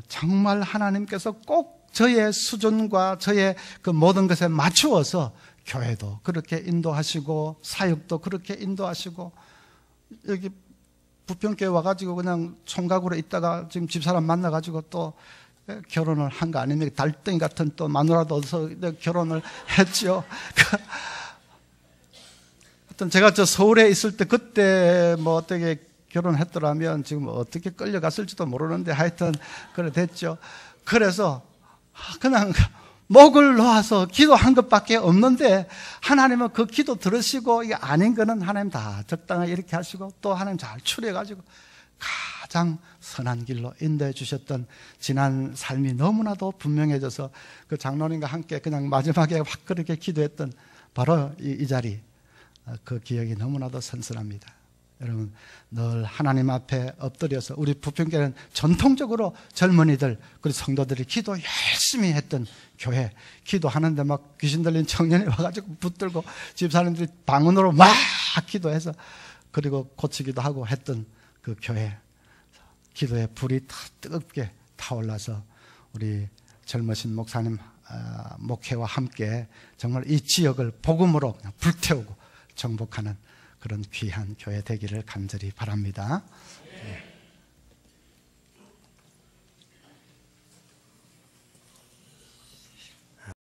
정말 하나님께서 꼭 저의 수준과 저의 그 모든 것에 맞추어서 교회도 그렇게 인도하시고, 사역도 그렇게 인도하시고, 여기 부평교회 와가지고 그냥 총각으로 있다가 지금 집사람 만나가지고 또 결혼을 한 거 아닙니까? 달덩이 같은 또 마누라도 얻어서 결혼을 했죠. 하여튼 제가 저 서울에 있을 때 그때 뭐 어떻게 결혼했더라면 지금 어떻게 끌려갔을지도 모르는데, 하여튼 그래 됐죠. 그래서 그냥 목을 놓아서 기도한 것밖에 없는데 하나님은 그 기도 들으시고 이게 아닌 거는 하나님 다 적당하게 이렇게 하시고 또 하나님 잘 추려가지고 가장 선한 길로 인도해 주셨던 지난 삶이 너무나도 분명해져서 그 장로님과 함께 그냥 마지막에 확 그렇게 기도했던 바로 이 자리, 그 기억이 너무나도 선선합니다. 여러분, 늘 하나님 앞에 엎드려서 우리 부평교회는 전통적으로 젊은이들 그리고 성도들이 기도 열심히 했던 교회, 기도하는데 막 귀신 들린 청년이 와가지고 붙들고 집사람들이 방언으로 막 기도해서 그리고 고치기도 하고 했던 그 교회, 기도의 불이 다 뜨겁게 타올라서 우리 젊으신 목사님 목회와 함께 정말 이 지역을 복음으로 그냥 불태우고 정복하는 그런 귀한 교회 되기를 간절히 바랍니다.